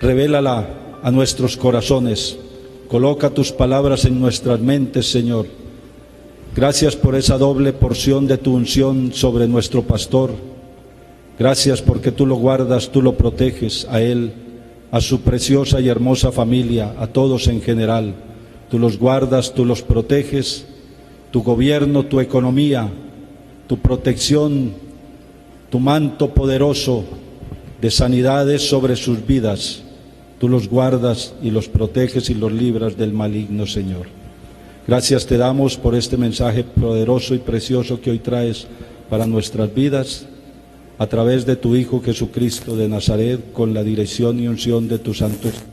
Revélala a nuestros corazones. Coloca tus palabras en nuestras mentes, Señor. Gracias por esa doble porción de tu unción sobre nuestro pastor. Gracias porque tú lo guardas, tú lo proteges a él, a su preciosa y hermosa familia, a todos en general. Tú los guardas, tú los proteges, tu gobierno, tu economía, tu protección, tu manto poderoso de sanidades sobre sus vidas. Tú los guardas y los proteges y los libras del maligno, Señor. Gracias te damos por este mensaje poderoso y precioso que hoy traes para nuestras vidas, a través de tu Hijo Jesucristo de Nazaret, con la dirección y unción de tu Santo Espíritu,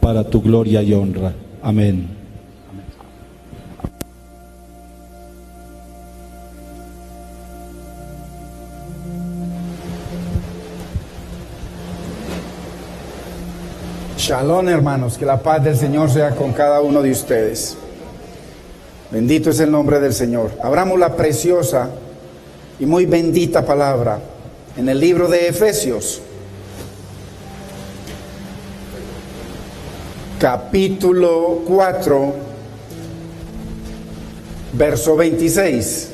para tu gloria y honra. Amén. Shalom, hermanos, que la paz del Señor sea con cada uno de ustedes. Bendito es el nombre del Señor. Abramos la preciosa y muy bendita palabra en el libro de Efesios, capítulo 4, verso 26.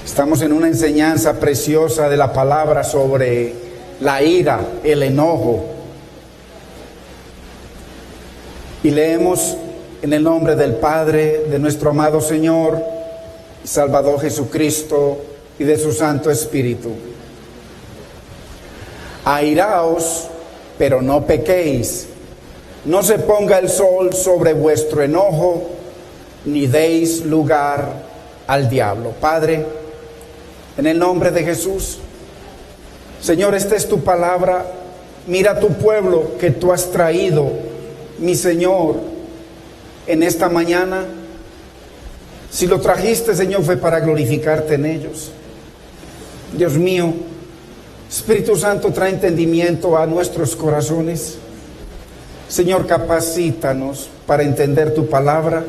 Estamos en una enseñanza preciosa de la palabra sobre la ira, el enojo. Y leemos en el nombre del Padre, de nuestro amado Señor y Salvador Jesucristo y de su Santo Espíritu. Airaos, pero no pequéis. No se ponga el sol sobre vuestro enojo, ni deis lugar al diablo. Padre, en el nombre de Jesús, Señor, esta es tu palabra. Mira tu pueblo que tú has traído, mi Señor, en esta mañana. Si lo trajiste, Señor, fue para glorificarte en ellos. Dios mío, Espíritu Santo, trae entendimiento a nuestros corazones. Señor, capacítanos para entender tu palabra.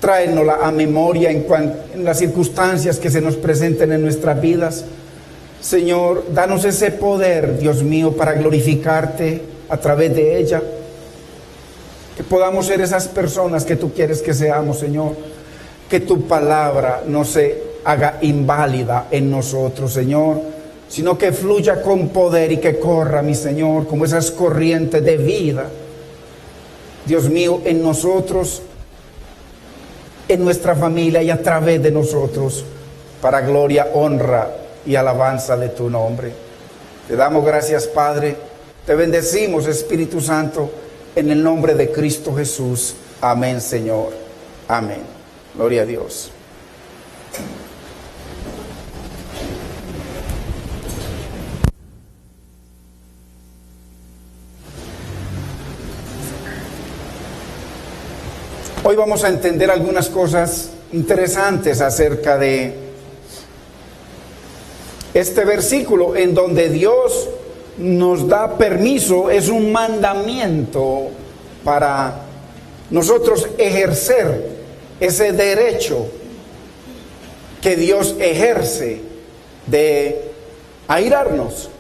Tráenosla a memoria en las circunstancias que se nos presenten en nuestras vidas. Señor, danos ese poder, Dios mío, para glorificarte a través de ella. Que podamos ser esas personas que tú quieres que seamos, Señor. Que tu palabra no se haga inválida en nosotros, Señor, sino que fluya con poder y que corra, mi Señor, como esas corrientes de vida, Dios mío, en nosotros, en nuestra familia y a través de nosotros, para gloria, honra y alabanza de tu nombre. Te damos gracias, Padre. Te bendecimos, Espíritu Santo, en el nombre de Cristo Jesús. Amén, Señor. Amén. Gloria a Dios. Hoy vamos a entender algunas cosas interesantes acerca de este versículo en donde Dios nos da permiso, es un mandamiento para nosotros ejercer ese derecho que Dios ejerce de airarnos.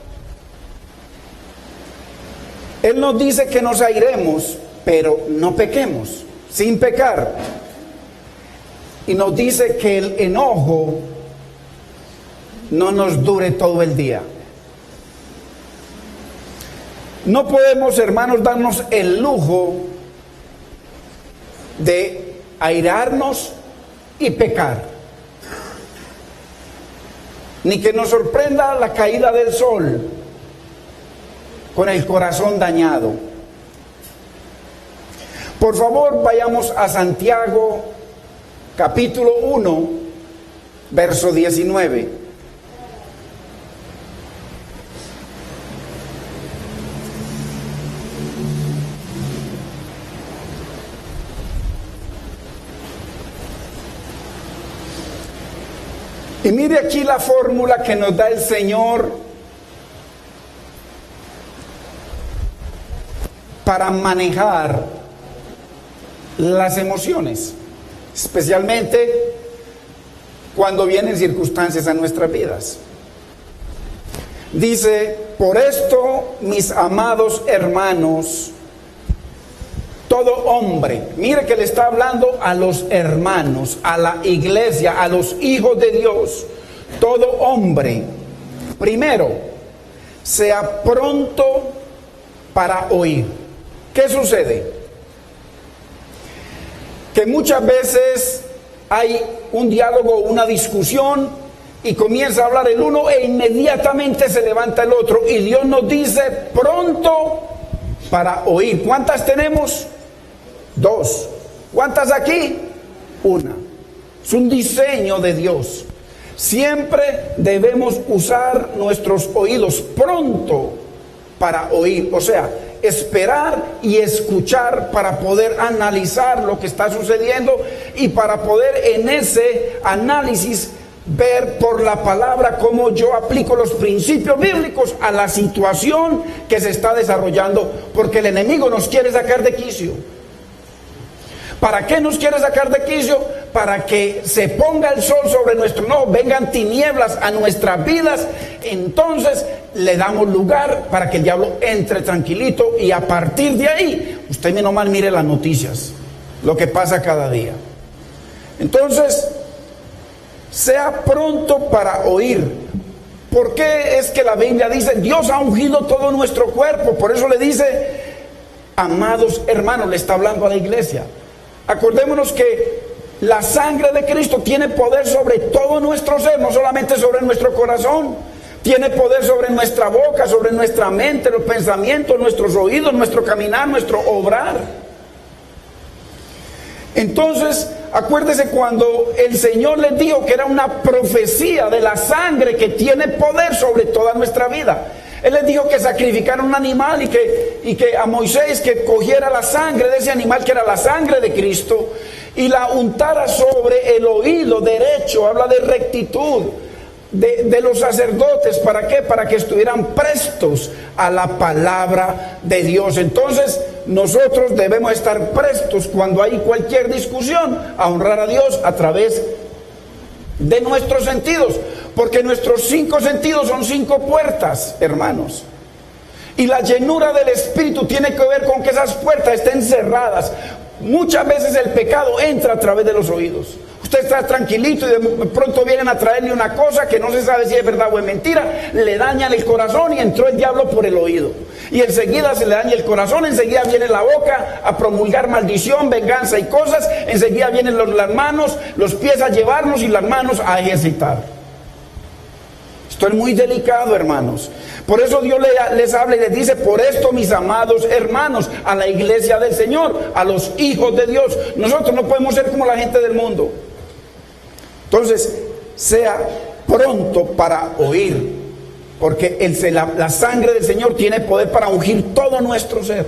Él nos dice que nos airemos, pero no pequemos. Sin pecar. Y nos dice que el enojo no nos dure todo el día. No podemos, hermanos, darnos el lujo de airarnos y pecar. Ni que nos sorprenda la caída del sol con el corazón dañado. Por favor, vayamos a Santiago, capítulo 1, verso 19. Y mire aquí la fórmula que nos da el Señor para manejar las emociones, especialmente cuando vienen circunstancias a nuestras vidas. Dice, por esto, mis amados hermanos, todo hombre, mire que le está hablando a los hermanos, a la iglesia, a los hijos de Dios, todo hombre, primero, sea pronto para oír. ¿Qué sucede? Que muchas veces hay un diálogo, una discusión, y comienza a hablar el uno e inmediatamente se levanta el otro. Y Dios nos dice pronto para oír. ¿Cuántas tenemos? 2. ¿Cuántas aquí? 1. Es un diseño de Dios. Siempre debemos usar nuestros oídos pronto para oír. O sea, esperar y escuchar para poder analizar lo que está sucediendo y para poder en ese análisis ver por la palabra cómo yo aplico los principios bíblicos a la situación que se está desarrollando, porque el enemigo nos quiere sacar de quicio. ¿Para qué nos quiere sacar de quicio? Para que se ponga el sol sobre nuestro no, vengan tinieblas a nuestras vidas. Entonces le damos lugar para que el diablo entre tranquilito, y a partir de ahí, usted menos mal mire las noticias, lo que pasa cada día. Entonces, sea pronto para oír. ¿Por qué es que la Biblia dice Dios ha ungido todo nuestro cuerpo? Por eso le dice, amados hermanos, le está hablando a la iglesia. Acordémonos que la sangre de Cristo tiene poder sobre todo nuestro ser, no solamente sobre nuestro corazón. Tiene poder sobre nuestra boca, sobre nuestra mente, los pensamientos, nuestros oídos, nuestro caminar, nuestro obrar. Entonces, acuérdese cuando el Señor les dijo que era una profecía de la sangre que tiene poder sobre toda nuestra vida. Él les dijo que sacrificaran un animal y que a Moisés que cogiera la sangre de ese animal, que era la sangre de Cristo, y la untara sobre el oído derecho. Habla de rectitud de los sacerdotes. ¿Para qué? Para que estuvieran prestos a la palabra de Dios. Entonces nosotros debemos estar prestos cuando hay cualquier discusión a honrar a Dios a través de nuestros sentidos, porque nuestros 5 sentidos son 5 puertas, hermanos, y la llenura del Espíritu tiene que ver con que esas puertas estén cerradas. Muchas veces el pecado entra a través de los oídos. Usted está tranquilito y de pronto vienen a traerle una cosa que no se sabe si es verdad o es mentira, le dañan el corazón y entró el diablo por el oído. Y enseguida se le daña el corazón, enseguida viene la boca a promulgar maldición, venganza y cosas, enseguida vienen las manos, los pies a llevarnos y las manos a ejercitar. Esto es muy delicado, hermanos. Por eso Dios les habla y les dice, por esto, mis amados hermanos, a la iglesia del Señor, a los hijos de Dios. Nosotros no podemos ser como la gente del mundo. Entonces, sea pronto para oír, porque la sangre del Señor tiene poder para ungir todo nuestro ser.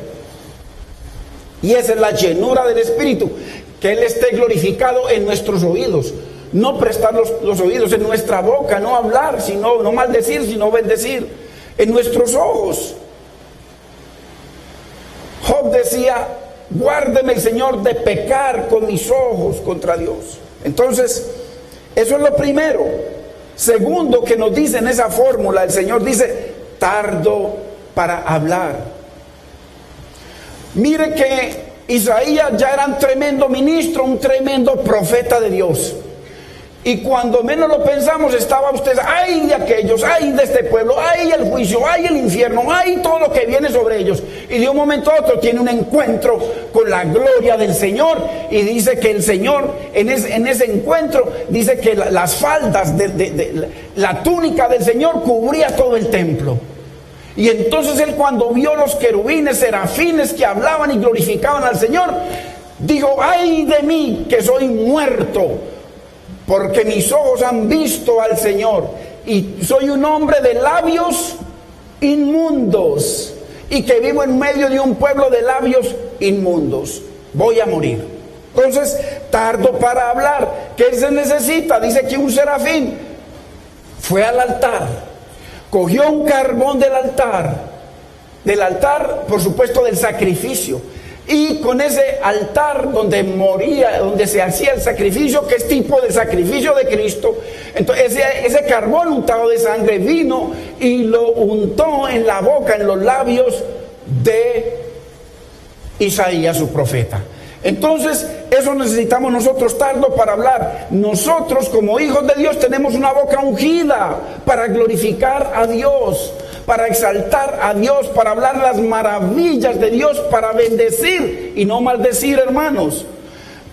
Y esa es la llenura del Espíritu, que Él esté glorificado en nuestros oídos. No prestar los oídos, en nuestra boca, no hablar, sino no maldecir, sino bendecir. En nuestros ojos. Job decía, guárdeme el Señor de pecar con mis ojos contra Dios. Entonces, eso es lo primero. Segundo que nos dice en esa fórmula, el Señor dice, tardo para hablar. Mire que Isaías ya era un tremendo ministro, un tremendo profeta de Dios. Y cuando menos lo pensamos, estaba usted, ay de aquellos, ay de este pueblo, ay el juicio, ay el infierno, ay todo lo que viene sobre ellos. Y de un momento a otro tiene un encuentro con la gloria del Señor. Y dice que el Señor, en ese encuentro, dice que las faldas, la túnica del Señor cubría todo el templo. Y entonces él, cuando vio los querubines, serafines que hablaban y glorificaban al Señor, dijo, ay de mí que soy muerto, porque mis ojos han visto al Señor, y soy un hombre de labios inmundos, y que vivo en medio de un pueblo de labios inmundos. Voy a morir. Entonces, tardo para hablar. ¿Qué se necesita? Dice que un serafín fue al altar, cogió un carbón del altar, por supuesto del sacrificio, y con ese altar donde moría, donde se hacía el sacrificio, que es tipo de sacrificio de Cristo. Entonces ese carbón untado de sangre vino y lo untó en la boca, en los labios de Isaías, su profeta. Entonces, eso necesitamos nosotros, tardo, para hablar. Nosotros, como hijos de Dios, tenemos una boca ungida para glorificar a Dios, para exaltar a Dios, para hablar las maravillas de Dios, para bendecir y no maldecir, hermanos.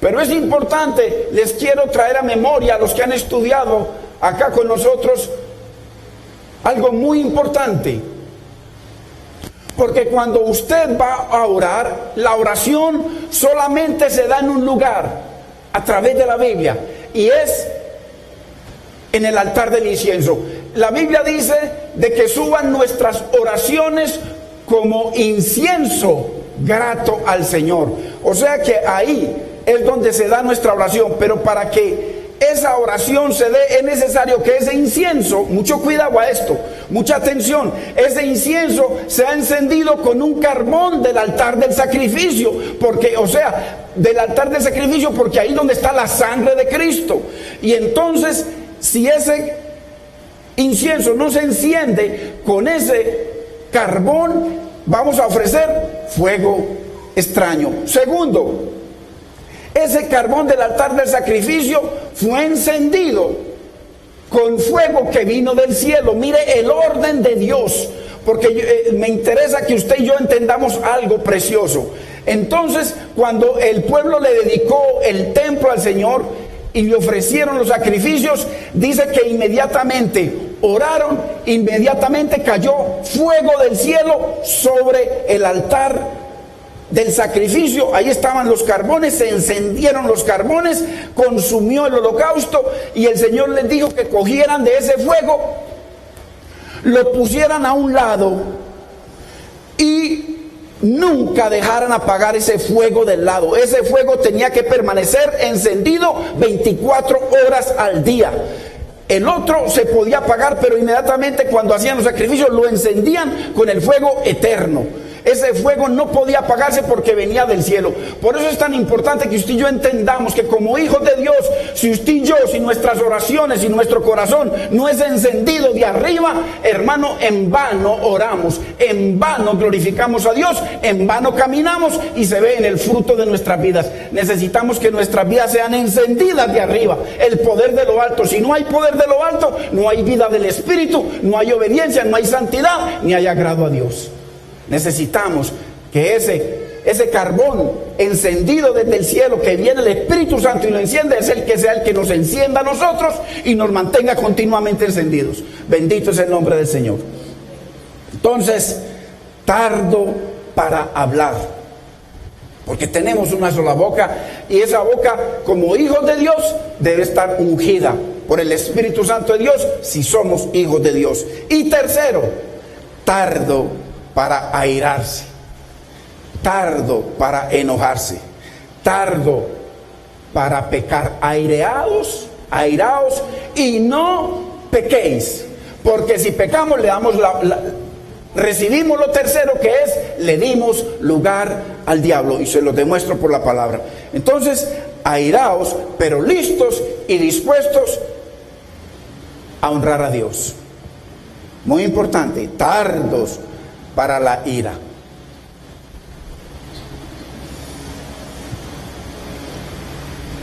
Pero es importante, les quiero traer a memoria a los que han estudiado acá con nosotros algo muy importante. Porque cuando usted va a orar, la oración solamente se da en un lugar, a través de la Biblia, y es en el altar del incienso. La Biblia dice de que suban nuestras oraciones como incienso grato al Señor. O sea que ahí es donde se da nuestra oración, pero para que esa oración se dé, es necesario que ese incienso, mucho cuidado a esto, mucha atención, ese incienso sea encendido con un carbón del altar del sacrificio, porque, o sea, del altar del sacrificio, porque ahí donde está la sangre de Cristo. Y entonces, si ese incienso no se enciende con ese carbón, vamos a ofrecer fuego extraño. Segundo, ese carbón del altar del sacrificio fue encendido con fuego que vino del cielo. Mire el orden de Dios, porque me interesa que usted y yo entendamos algo precioso. Entonces, cuando el pueblo le dedicó el templo al Señor y le ofrecieron los sacrificios, dice que inmediatamente oraron, inmediatamente cayó fuego del cielo sobre el altar del sacrificio. Ahí estaban los carbones, se encendieron los carbones, consumió el holocausto, y el Señor les dijo que cogieran de ese fuego, lo pusieran a un lado y nunca dejaran apagar ese fuego del lado. Ese fuego tenía que permanecer encendido 24 horas al día. El otro se podía apagar, pero inmediatamente cuando hacían los sacrificios lo encendían con el fuego eterno. Ese fuego no podía apagarse porque venía del cielo. Por eso es tan importante que usted y yo entendamos que como hijos de Dios, si usted y yo, si nuestras oraciones, si nuestro corazón no es encendido de arriba, hermano, en vano oramos, en vano glorificamos a Dios, en vano caminamos, y se ve en el fruto de nuestras vidas. Necesitamos que nuestras vidas sean encendidas de arriba, el poder de lo alto. Si no hay poder de lo alto, no hay vida del Espíritu, no hay obediencia, no hay santidad, ni hay agrado a Dios. Necesitamos que ese carbón encendido desde el cielo, que viene el Espíritu Santo y lo enciende, es el que sea el que nos encienda a nosotros y nos mantenga continuamente encendidos. Bendito es el nombre del Señor. Entonces, tardo para hablar, porque tenemos una sola boca, y esa boca, como hijos de Dios, debe estar ungida por el Espíritu Santo de Dios, si somos hijos de Dios. Y tercero, tardo para airarse, tardo para enojarse, tardo para pecar. Airaos y no pequéis, porque si pecamos le damos recibimos lo tercero, que es, le dimos lugar al diablo, y se lo demuestro por la palabra. Entonces, airaos, pero listos y dispuestos a honrar a Dios. Muy importante, tardos para la ira.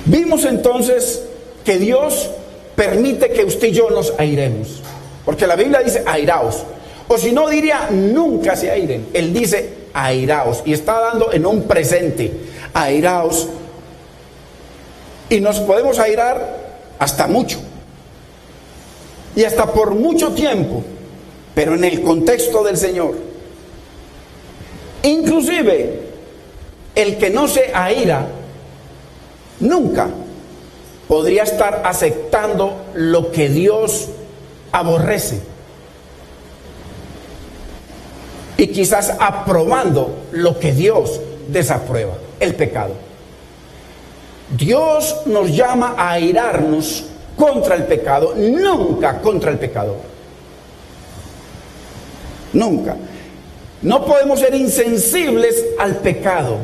Vimos entonces que Dios permite que usted y yo nos airemos, porque la Biblia dice airaos, o si no diría nunca se airen. Él dice airaos, y está dando en un presente, airaos, y nos podemos airar hasta mucho, y hasta por mucho tiempo, pero en el contexto del Señor. Inclusive el que no se aira nunca podría estar aceptando lo que Dios aborrece, y quizás aprobando lo que Dios desaprueba, el pecado. Dios nos llama a airarnos contra el pecado, nunca contra el pecador. Nunca. No podemos ser insensibles al pecado,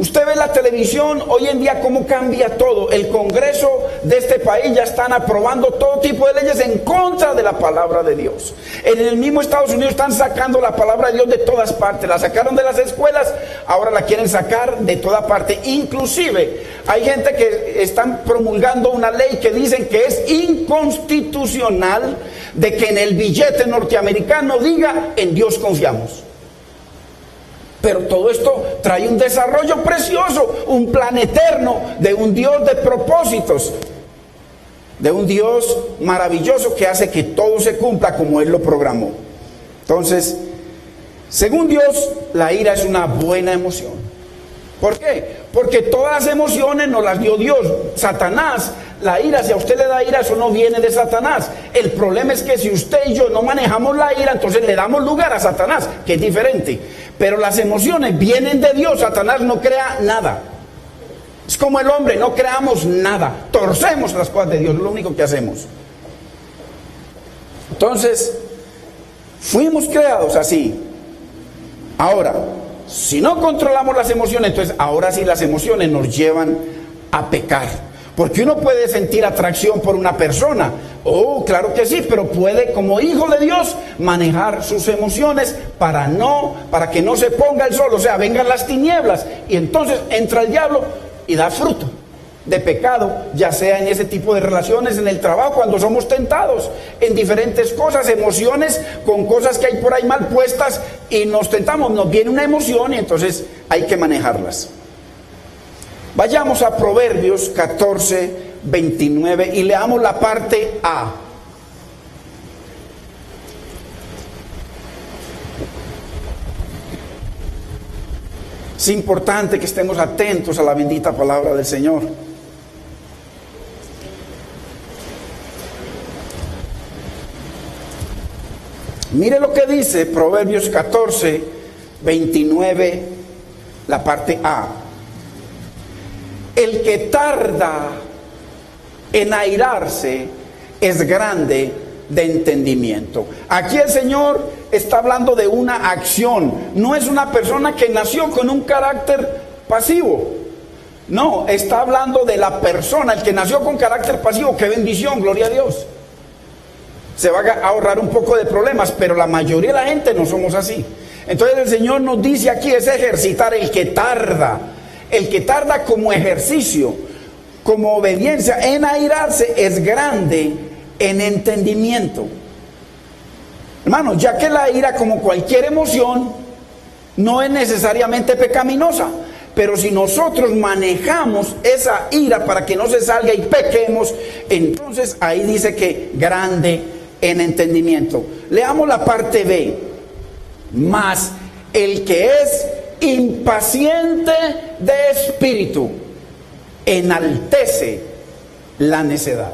Usted ve la televisión hoy en día cómo cambia todo. El Congreso de este país ya están aprobando todo tipo de leyes en contra de la palabra de Dios. En el mismo Estados Unidos están sacando la palabra de Dios de todas partes. La sacaron de las escuelas, ahora la quieren sacar de toda parte. Inclusive hay gente que están promulgando una ley que dicen que es inconstitucional de que en el billete norteamericano diga en Dios confiamos. Pero todo esto trae un desarrollo precioso, un plan eterno de un Dios de propósitos, de un Dios maravilloso que hace que todo se cumpla como Él lo programó. Entonces, según Dios, la ira es una buena emoción. ¿Por qué? Porque todas las emociones nos las dio Dios. Satanás, la ira, si a usted le da ira, eso no viene de Satanás. El problema es que si usted y yo no manejamos la ira, entonces le damos lugar a Satanás, que es diferente. Pero las emociones vienen de Dios. Satanás no crea nada. Es como el hombre, no creamos nada. Torcemos las cosas de Dios, es lo único que hacemos. Entonces, fuimos creados así. Ahora, si no controlamos las emociones, entonces ahora sí las emociones nos llevan a pecar. Porque uno puede sentir atracción por una persona. Oh, claro que sí, pero puede, como hijo de Dios, manejar sus emociones para que no se ponga el sol, o sea, vengan las tinieblas. Y entonces entra el diablo y da fruto de pecado, ya sea en ese tipo de relaciones, en el trabajo, cuando somos tentados en diferentes cosas, emociones con cosas que hay por ahí mal puestas y nos tentamos, nos viene una emoción y entonces hay que manejarlas. Vayamos a Proverbios 14, 29 y leamos la parte A. Es importante que estemos atentos a la bendita palabra del Señor. Mire lo que dice Proverbios 14, 29, la parte A. El que tarda en airarse es grande de entendimiento. Aquí el Señor está hablando de una acción. No es una persona que nació con un carácter pasivo. No, está hablando de la persona, el que nació con carácter pasivo. ¡Qué bendición! Gloria a Dios. Se va a ahorrar un poco de problemas, pero la mayoría de la gente no somos así. Entonces el Señor nos dice aquí es ejercitar el que tarda. El que tarda como ejercicio, como obediencia en airarse es grande en entendimiento. Hermano, ya que la ira, como cualquier emoción, no es necesariamente pecaminosa, pero si nosotros manejamos esa ira para que no se salga y pequemos, entonces ahí dice que grande en entendimiento. Leamos la parte B. Mas el que es impaciente de espíritu enaltece la necedad.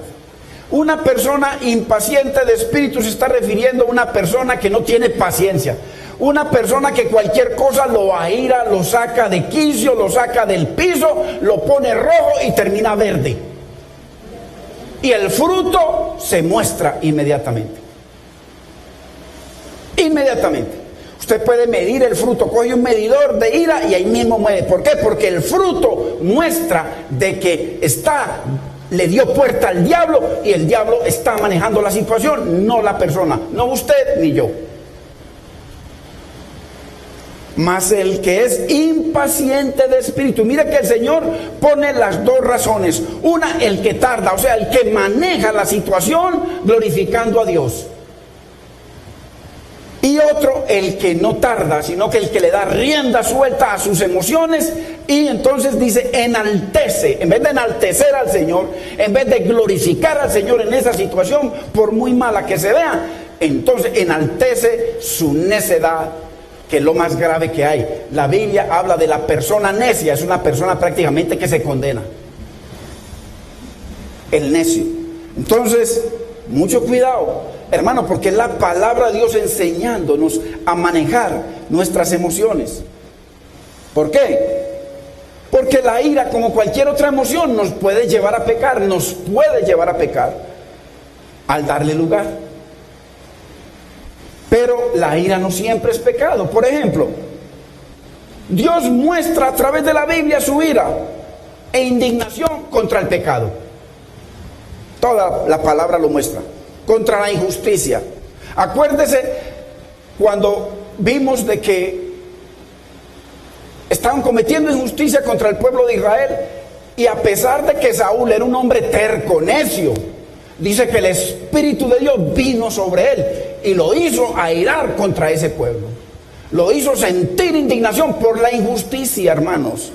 Una persona impaciente de espíritu se está refiriendo a una persona que no tiene paciencia, una persona que cualquier cosa lo aira, lo saca de quicio, lo saca del piso, lo pone rojo y termina verde, y el fruto se muestra inmediatamente. Usted puede medir el fruto, coge un medidor de ira y ahí mismo mueve. ¿Por qué? Porque el fruto muestra de que le dio puerta al diablo y el diablo está manejando la situación, no la persona, no usted ni yo. Mas el que es impaciente de espíritu, mire que el Señor pone las dos razones. Una, el que tarda, o sea, el que maneja la situación glorificando a Dios. Y otro, el que no tarda, sino que el que le da rienda suelta a sus emociones y entonces dice enaltece, en vez de enaltecer al Señor, en vez de glorificar al Señor en esa situación, por muy mala que se vea, entonces enaltece su necedad, que es lo más grave que hay. La Biblia habla de la persona necia, es una persona prácticamente que se condena. El necio. Entonces, mucho cuidado, hermano, porque es la palabra de Dios enseñándonos a manejar nuestras emociones. ¿Por qué? Porque la ira, como cualquier otra emoción, nos puede llevar a pecar, al darle lugar. Pero la ira no siempre es pecado. Por ejemplo, Dios muestra a través de la Biblia su ira e indignación contra el pecado. Toda la palabra lo muestra. Contra la injusticia. Acuérdese cuando vimos de que estaban cometiendo injusticia contra el pueblo de Israel, y a pesar de que Saúl era un hombre terco, necio, dice que el Espíritu de Dios vino sobre él y lo hizo airar contra ese pueblo. Lo hizo sentir indignación por la injusticia, hermanos.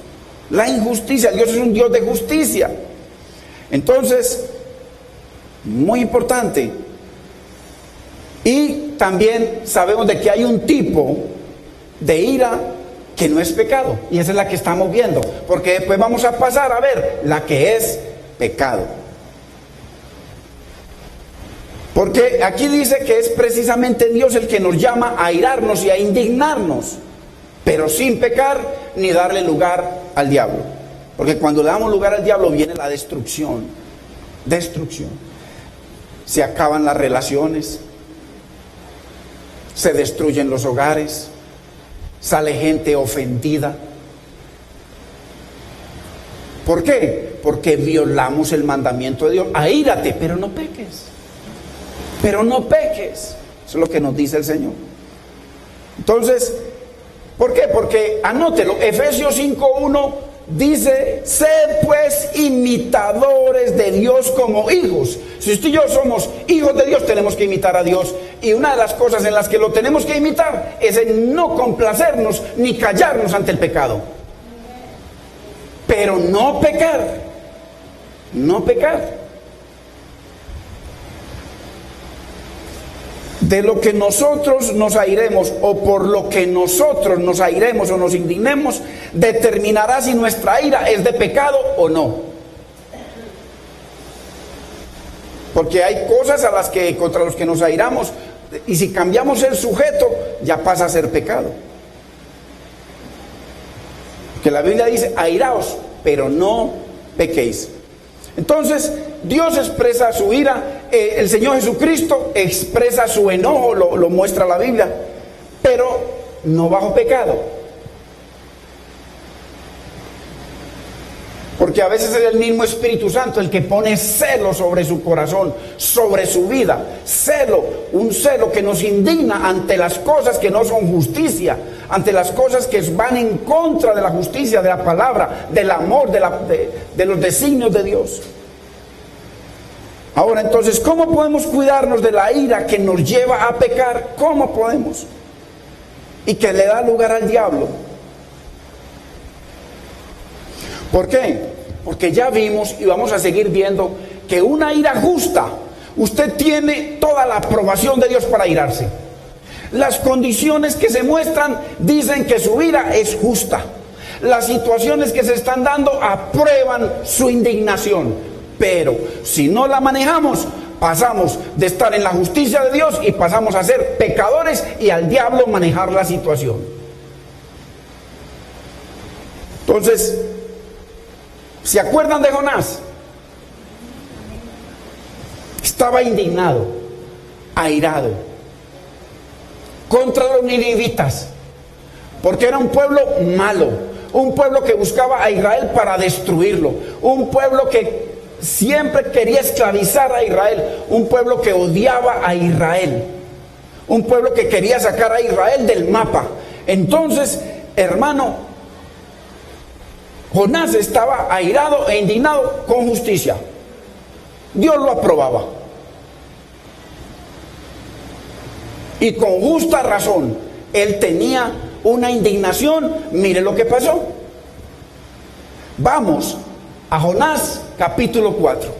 La injusticia. Dios es un Dios de justicia. Entonces, muy importante. Y también sabemos de que hay un tipo de ira que no es pecado, y esa es la que estamos viendo, porque después vamos a pasar a ver la que es pecado. Porque aquí dice que es precisamente Dios el que nos llama a airarnos y a indignarnos, pero sin pecar ni darle lugar al diablo. Porque cuando le damos lugar al diablo viene la destrucción. Destrucción. Se acaban las relaciones, se destruyen los hogares, sale gente ofendida. ¿Por qué? Porque violamos el mandamiento de Dios. Aírate, pero no peques. Pero no peques. Eso es lo que nos dice el Señor. Entonces, ¿por qué? Porque, anótelo, Efesios 5:1 dice: sed pues imitadores de Dios como hijos. Si usted y yo somos hijos de Dios, tenemos que imitar a Dios. Y una de las cosas en las que lo tenemos que imitar es en no complacernos ni callarnos ante el pecado. Pero no pecar. No pecar. De lo que nosotros nos airemos, o por lo que nosotros nos airemos o nos indignemos, determinará si nuestra ira es de pecado o no. Porque hay cosas contra los que nos airamos, y si cambiamos el sujeto, ya pasa a ser pecado. Porque la Biblia dice: airaos, pero no pequéis. Entonces, Dios expresa su ira, el Señor Jesucristo expresa su enojo, lo muestra la Biblia, pero no bajo pecado. Porque a veces es el mismo Espíritu Santo el que pone celo sobre su corazón, sobre su vida. Celo, un celo que nos indigna ante las cosas que no son justicia, ante las cosas que van en contra de la justicia, de la palabra, del amor, de los designios de Dios. Ahora, entonces, ¿cómo podemos cuidarnos de la ira que nos lleva a pecar? ¿Cómo podemos? Y que le da lugar al diablo. ¿Por qué? Porque ya vimos y vamos a seguir viendo que una ira justa, usted tiene toda la aprobación de Dios para airarse. Las condiciones que se muestran dicen que su ira es justa. Las situaciones que se están dando aprueban su indignación. Pero si no la manejamos, pasamos de estar en la justicia de Dios y pasamos a ser pecadores y al diablo manejar la situación. Entonces, ¿se acuerdan de Jonás? Estaba indignado, airado contra los ninivitas, porque era un pueblo malo, un pueblo que buscaba a Israel para destruirlo, un pueblo que siempre quería esclavizar a Israel, un pueblo que odiaba a Israel, un pueblo que quería sacar a Israel del mapa. Entonces, hermano, Jonás estaba airado e indignado con justicia. Dios lo aprobaba. Y con justa razón. Él tenía una indignación. Mire lo que pasó. Vamos a Jonás capítulo 4.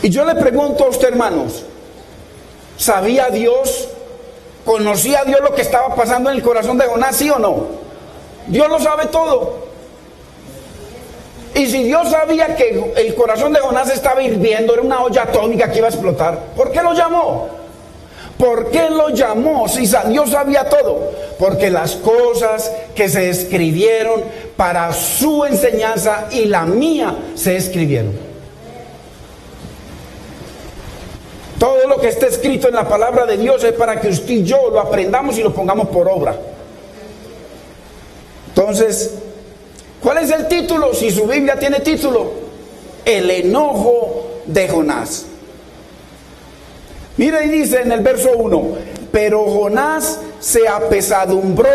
Y yo le pregunto a usted, hermanos, ¿sabía Dios? ¿Conocía a Dios lo que estaba pasando en el corazón de Jonás, sí o no? Dios lo sabe todo. Y si Dios sabía que el corazón de Jonás estaba hirviendo, era una olla atómica que iba a explotar, ¿por qué lo llamó? ¿Por qué lo llamó si Dios sabía todo? Porque las cosas que se escribieron para su enseñanza y la mía se escribieron. Todo lo que está escrito en la palabra de Dios es para que usted y yo lo aprendamos y lo pongamos por obra. Entonces, ¿cuál es el título? Si su Biblia tiene título, el enojo de Jonás. Mira y dice en el verso 1, pero Jonás se apesadumbró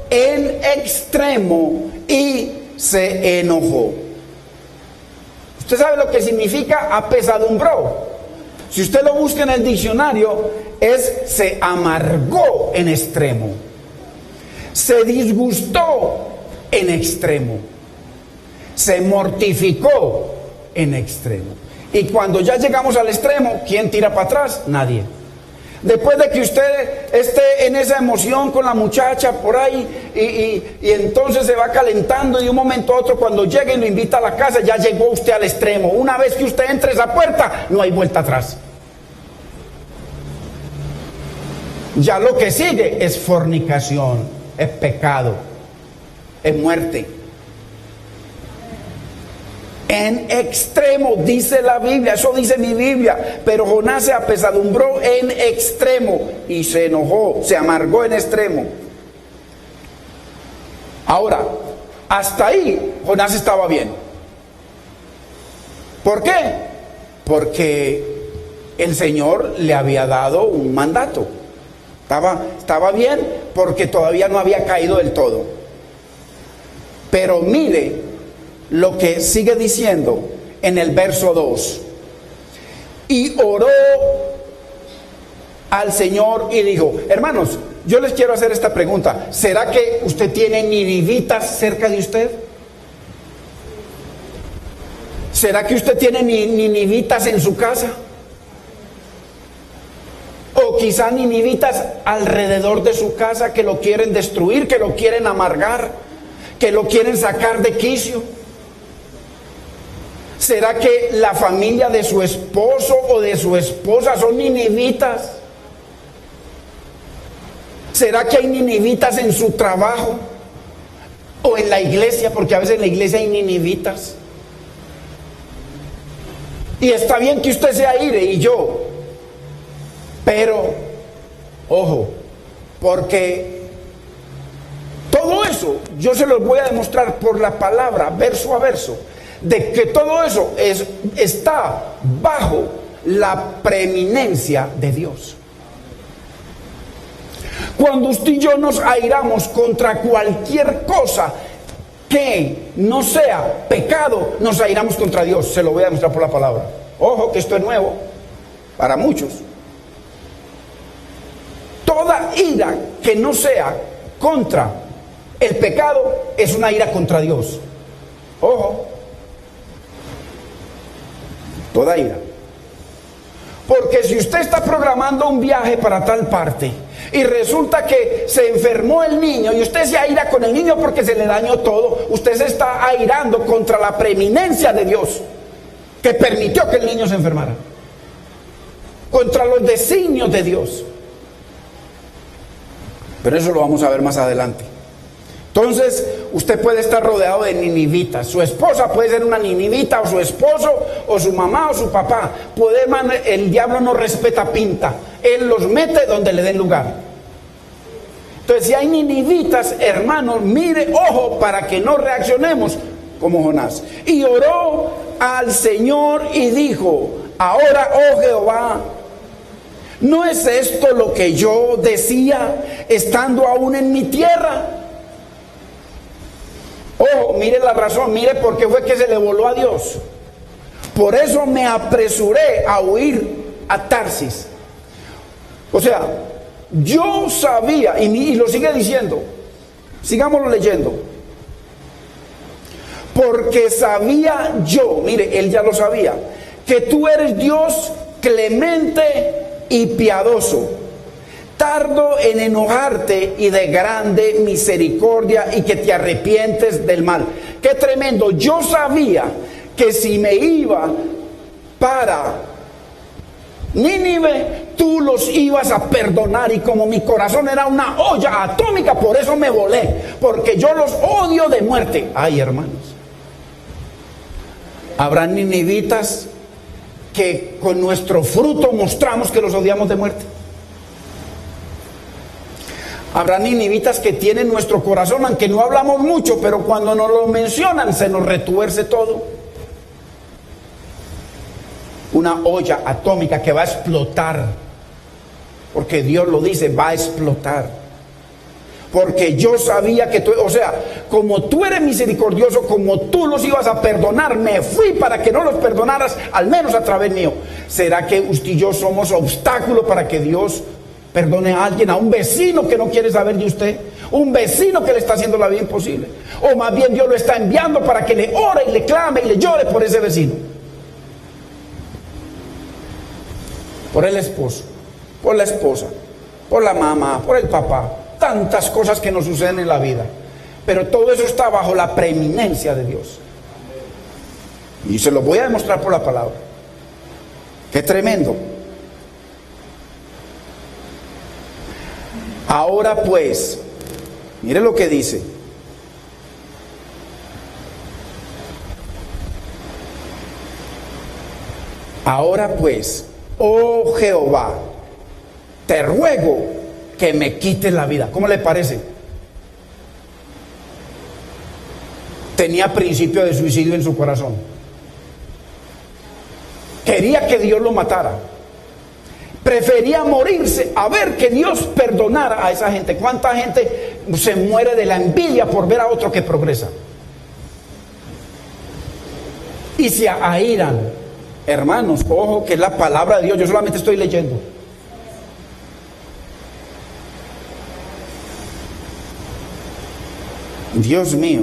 en extremo y se enojó. ¿Usted sabe lo que significa apesadumbró? Si usted lo busca en el diccionario, se amargó en extremo, se disgustó en extremo, se mortificó en extremo. Y cuando ya llegamos al extremo, ¿quién tira para atrás? Nadie. Después de que usted esté en esa emoción con la muchacha por ahí y entonces se va calentando y de un momento a otro cuando llegue y lo invita a la casa, ya llegó usted al extremo. Una vez que usted entre esa puerta, no hay vuelta atrás. Ya lo que sigue es fornicación, es pecado, es muerte. En extremo, dice la Biblia, eso dice mi Biblia, pero Jonás se apesadumbró en extremo y se enojó, se amargó en extremo. Ahora, hasta ahí Jonás estaba bien. ¿Por qué? Porque el Señor le había dado un mandato. Estaba bien porque todavía no había caído del todo. Pero mire lo que sigue diciendo en el verso 2. Y oró al Señor y dijo, hermanos, yo les quiero hacer esta pregunta. ¿Será que usted tiene ninivitas cerca de usted? ¿Será que usted tiene ninivitas en su casa? O quizá ninivitas alrededor de su casa que lo quieren destruir, que lo quieren amargar, que lo quieren sacar de quicio. ¿Será que la familia de su esposo o de su esposa son ninivitas? ¿Será que hay ninivitas en su trabajo o en la iglesia? Porque a veces en la iglesia hay ninivitas. Y está bien que usted se aire y yo, pero ojo, porque todo eso yo se los voy a demostrar por la palabra, verso a verso, de que todo eso está bajo la preeminencia de Dios. Cuando usted y yo nos airamos contra cualquier cosa que no sea pecado, nos airamos contra Dios. Se lo voy a demostrar por la palabra. Ojo que esto es nuevo para muchos. Toda ira que no sea contra el pecado es una ira contra Dios. Ojo. Toda ira. Porque si usted está programando un viaje para tal parte y resulta que se enfermó el niño y usted se aira con el niño porque se le dañó todo, usted se está airando contra la preeminencia de Dios que permitió que el niño se enfermara, contra los designios de Dios. Pero eso lo vamos a ver más adelante. Entonces, usted puede estar rodeado de ninivitas. Su esposa puede ser una ninivita, o su esposo, o su mamá, o su papá. El diablo no respeta pinta. Él los mete donde le den lugar. Entonces, si hay ninivitas, hermanos, mire, ojo, para que no reaccionemos como Jonás. Y oró al Señor y dijo, ahora, oh Jehová, ¿no es esto lo que yo decía estando aún en mi tierra? Ojo, mire la razón, mire por qué fue que se le voló a Dios. Por eso me apresuré a huir a Tarsis. O sea, yo sabía, y lo sigue diciendo, sigámoslo leyendo. Porque sabía yo, mire, él ya lo sabía, que tú eres Dios clemente y piadoso, tardo en enojarte y de grande misericordia, y que te arrepientes del mal. Qué tremendo. Yo sabía que si me iba para Nínive, tú los ibas a perdonar, y como mi corazón era una olla atómica, por eso me volé, porque yo los odio de muerte. Ay, hermanos, habrán ninivitas que con nuestro fruto mostramos que los odiamos de muerte. Habrá ninivitas que tienen nuestro corazón, aunque no hablamos mucho, pero cuando nos lo mencionan se nos retuerce todo. Una olla atómica que va a explotar, porque Dios lo dice, va a explotar. Porque yo sabía que tú, o sea, como tú eres misericordioso, como tú los ibas a perdonar, me fui para que no los perdonaras, al menos a través mío. ¿Será que usted y yo somos obstáculo para que Dios perdone a alguien, a un vecino que no quiere saber de usted, un vecino que le está haciendo la vida imposible? O más bien Dios lo está enviando para que le ore y le clame y le llore por ese vecino, por el esposo, por la esposa, por la mamá, por el papá. Tantas cosas que nos suceden en la vida, pero todo eso está bajo la preeminencia de Dios, y se lo voy a demostrar por la palabra. Qué tremendo. Ahora pues, mire lo que dice: ahora pues, oh Jehová, te ruego que me quites la vida. ¿Cómo le parece? Tenía principio de suicidio en su corazón. Quería que Dios lo matara. Prefería morirse a ver que Dios perdonara a esa gente. ¿Cuánta gente se muere de la envidia por ver a otro que progresa? Y se airan. Hermanos, ojo, que es la palabra de Dios. Yo solamente estoy leyendo. Dios mío.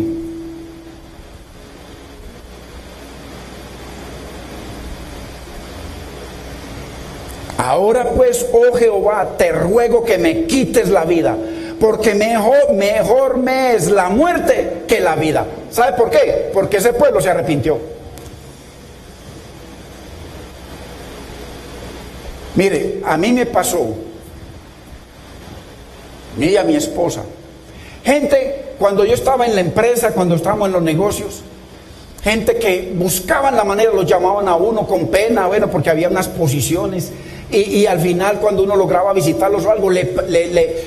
Ahora pues, oh Jehová, te ruego que me quites la vida, porque mejor me es la muerte que la vida. ¿Sabe por qué? Porque ese pueblo se arrepintió. Mire, a mí me pasó, y a mi esposa, gente, cuando yo estaba en la empresa, cuando estábamos en los negocios, gente que buscaban la manera, los llamaban a uno con pena, bueno, porque había unas posiciones, y al final cuando uno lograba visitarlos o algo,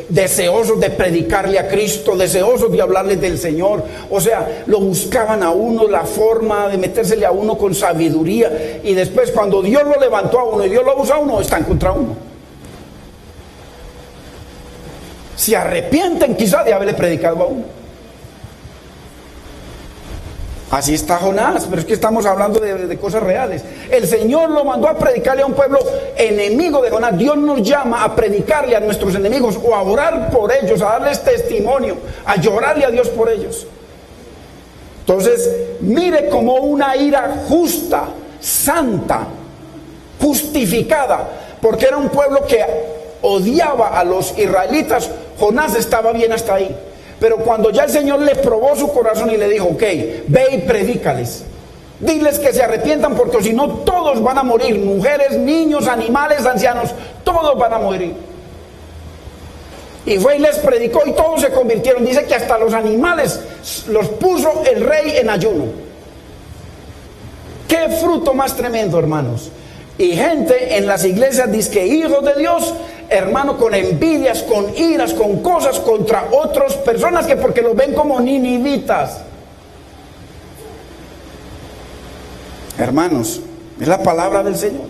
deseosos de predicarle a Cristo, deseosos de hablarles del Señor, o sea, lo buscaban a uno, la forma de metérsele a uno con sabiduría, y después cuando Dios lo levantó a uno y Dios lo usa a uno, están contra uno. Se arrepienten quizá de haberle predicado a uno. Así está Jonás, pero es que estamos hablando de cosas reales. El Señor lo mandó a predicarle a un pueblo enemigo de Jonás. Dios nos llama a predicarle a nuestros enemigos, o a orar por ellos, a darles testimonio, a llorarle a Dios por ellos. Entonces, mire como una ira justa, santa, justificada, porque era un pueblo que odiaba a los israelitas. Jonás estaba bien hasta ahí. Pero cuando ya el Señor le probó su corazón y le dijo, ok, ve y predícales, diles que se arrepientan, porque si no todos van a morir, mujeres, niños, animales, ancianos, todos van a morir. Y fue y les predicó y todos se convirtieron. Dice que hasta los animales los puso el rey en ayuno. Qué fruto más tremendo, hermanos. Y gente en las iglesias dice que hijos de Dios, hermano, con envidias, con iras, con cosas contra otras personas, que porque los ven como ninivitas. Hermanos, es la palabra del Señor.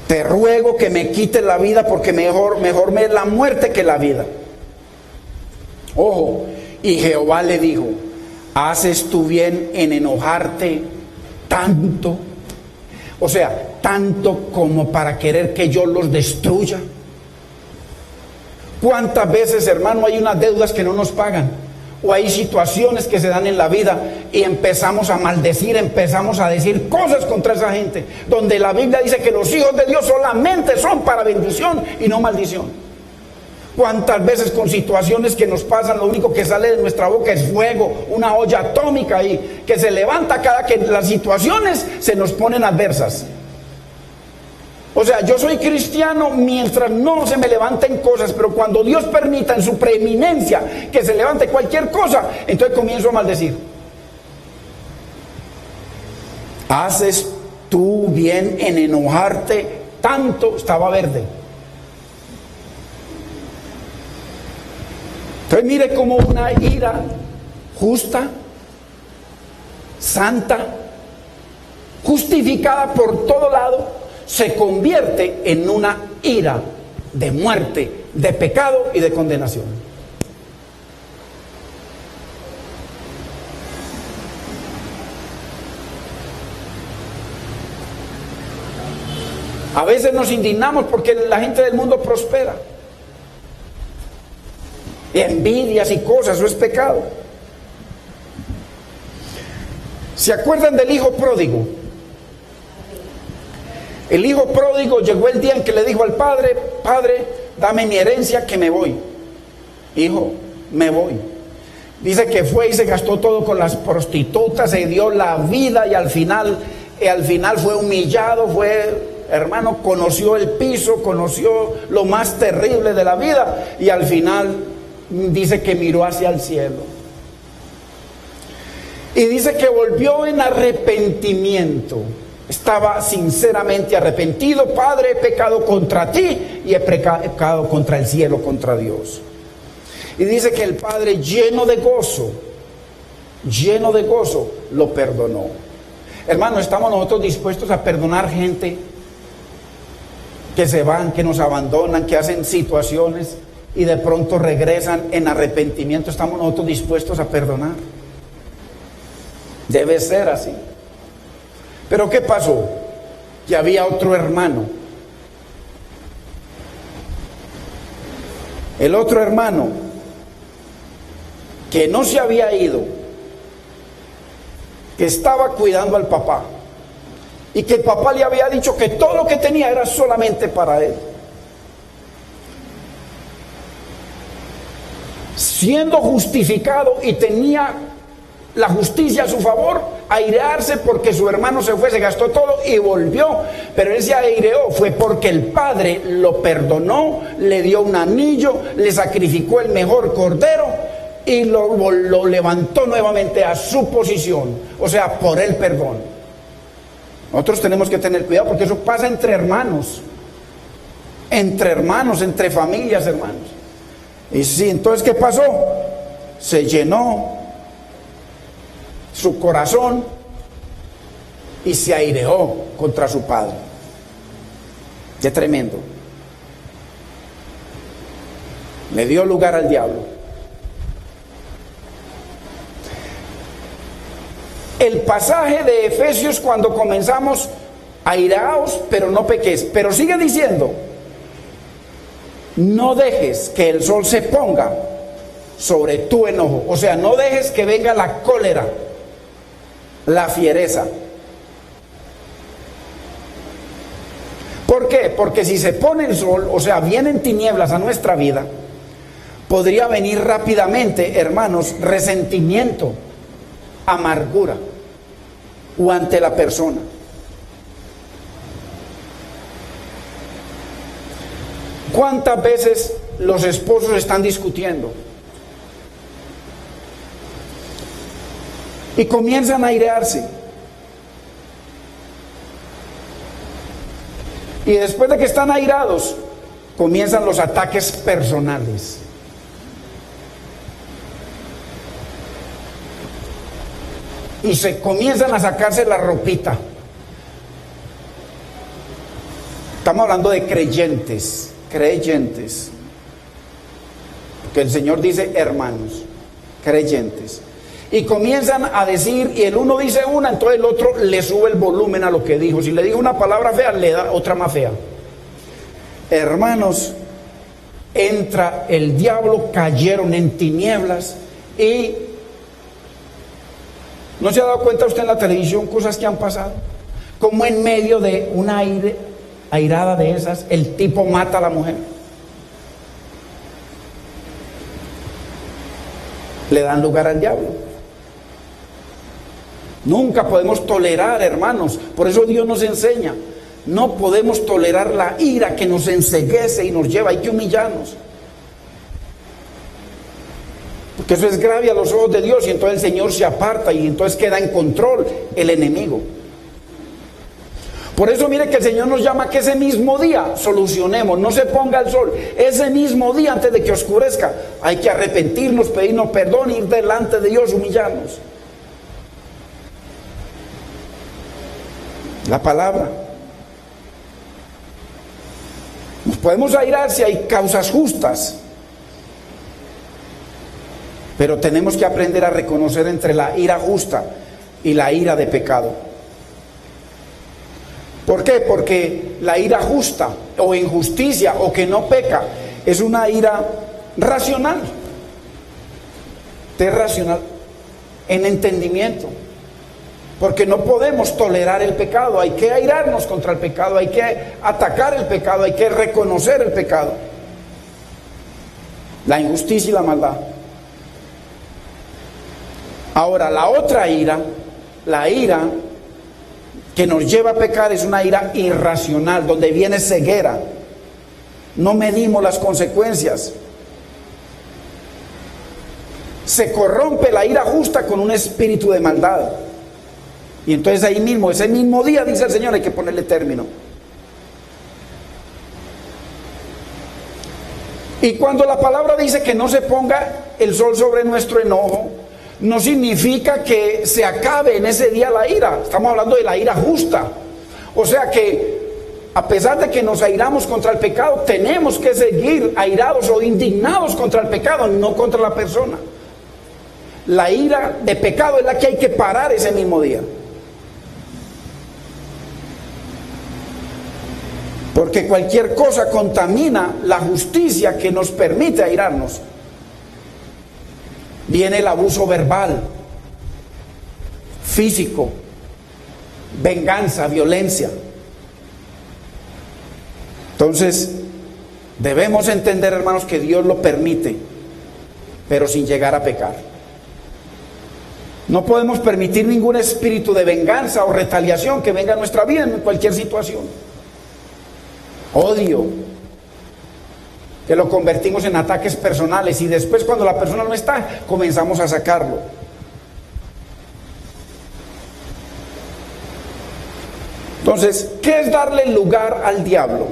Te ruego que me quites la vida, porque mejor me es la muerte que la vida. Ojo, y Jehová le dijo, ¿haces tú bien en enojarte tanto? O sea, tanto como para querer que yo los destruya. ¿Cuántas veces, hermano, hay unas deudas que no nos pagan? O hay situaciones que se dan en la vida y empezamos a maldecir, empezamos a decir cosas contra esa gente, donde la Biblia dice que los hijos de Dios solamente son para bendición y no maldición. ¿Cuántas veces con situaciones que nos pasan, lo único que sale de nuestra boca es fuego, una olla atómica ahí, que se levanta cada que las situaciones se nos ponen adversas? O sea, yo soy cristiano mientras no se me levanten cosas, pero cuando Dios permita en su preeminencia que se levante cualquier cosa, entonces comienzo a maldecir. Haces tú bien en enojarte tanto. Estaba verde. Entonces mire cómo una ira justa, santa, justificada por todo lado, se convierte en una ira de muerte, de pecado y de condenación. A veces nos indignamos porque la gente del mundo prospera. Envidias y cosas, eso es pecado. ¿Se acuerdan del hijo pródigo? El hijo pródigo llegó el día en que le dijo al padre: Padre, dame mi herencia que me voy. Hijo, me voy. Dice que fue y se gastó todo con las prostitutas, se dio la vida y al final fue humillado, hermano, conoció el piso, conoció lo más terrible de la vida y al final dice que miró hacia el cielo. Y dice que volvió en arrepentimiento. Estaba sinceramente arrepentido. Padre, he pecado contra ti y he pecado contra el cielo, contra Dios. Y dice que el padre, lleno de gozo, lo perdonó. Hermano, ¿estamos nosotros dispuestos a perdonar gente que se van, que nos abandonan, que hacen situaciones y de pronto regresan en arrepentimiento? ¿Estamos nosotros dispuestos a perdonar? Debe ser así. Pero ¿qué pasó? Que había otro hermano. El otro hermano que no se había ido, que estaba cuidando al papá y que el papá le había dicho que todo lo que tenía era solamente para él. Siendo justificado y tenía la justicia a su favor, airearse porque su hermano se fue, se gastó todo y volvió. Pero él se aireó fue porque el padre lo perdonó, le dio un anillo, le sacrificó el mejor cordero y lo levantó nuevamente a su posición, o sea, por el perdón. Nosotros tenemos que tener cuidado porque eso pasa entre hermanos, entre familias, hermanos. Y sí, entonces ¿qué pasó? Se llenó su corazón y se aireó contra su padre. Qué tremendo. Le dio lugar al diablo. El pasaje de Efesios, cuando comenzamos: airaos, pero no pequéis. Pero sigue diciendo: no dejes que el sol se ponga sobre tu enojo. O sea, no dejes que venga la cólera, la fiereza. ¿Por qué? Porque si se pone el sol, o sea, vienen tinieblas a nuestra vida, podría venir rápidamente, hermanos, resentimiento, amargura o ante la persona. ¿Cuántas veces los esposos están discutiendo y comienzan a airearse? Y después de que están airados, comienzan los ataques personales. Y se comienzan a sacarse la ropita. Estamos hablando de creyentes. Porque el Señor dice hermanos, creyentes. Y comienzan a decir, y el uno dice una, entonces el otro le sube el volumen a lo que dijo. Si le dijo una palabra fea, le da otra más fea. Hermanos, entra el diablo, cayeron en tinieblas. Y ¿no se ha dado cuenta usted en la televisión cosas que han pasado? Como en medio de una airada de esas, el tipo mata a la mujer. Le dan lugar al diablo. Nunca podemos tolerar, hermanos. Por eso Dios nos enseña. No podemos tolerar la ira que nos enceguece y nos lleva. Hay que humillarnos. Porque eso es grave a los ojos de Dios. Y entonces el Señor se aparta y entonces queda en control el enemigo. Por eso mire que el Señor nos llama que ese mismo día solucionemos, no se ponga el sol. Ese mismo día, antes de que oscurezca, hay que arrepentirnos, pedirnos perdón, ir delante de Dios, humillarnos. La palabra. Nos podemos airar si hay causas justas, pero tenemos que aprender a reconocer entre la ira justa y la ira de pecado. ¿Por qué? Porque la ira justa o injusticia o que no peca es una ira racional, es racional en entendimiento, porque no podemos tolerar el pecado. Hay que airarnos contra el pecado, hay que atacar el pecado, hay que reconocer el pecado, la injusticia y la maldad. Ahora, la otra ira, la ira que nos lleva a pecar, es una ira irracional, donde viene ceguera. No medimos las consecuencias. Se corrompe la ira justa con un espíritu de maldad. Y entonces ahí mismo, ese mismo día, dice el Señor, hay que ponerle término. Y cuando la palabra dice que no se ponga el sol sobre nuestro enojo, no significa que se acabe en ese día la ira. Estamos hablando de la ira justa. O sea que a pesar de que nos airamos contra el pecado, tenemos que seguir airados o indignados contra el pecado, no contra la persona. La ira de pecado es la que hay que parar ese mismo día. Porque cualquier cosa contamina la justicia que nos permite airarnos. Viene el abuso verbal, físico, venganza, violencia. Entonces, debemos entender, hermanos, que Dios lo permite, pero sin llegar a pecar. No podemos permitir ningún espíritu de venganza o retaliación que venga a nuestra vida en cualquier situación. Odio, que lo convertimos en ataques personales, y después, cuando la persona no está, comenzamos a sacarlo. Entonces, ¿qué es darle lugar al diablo?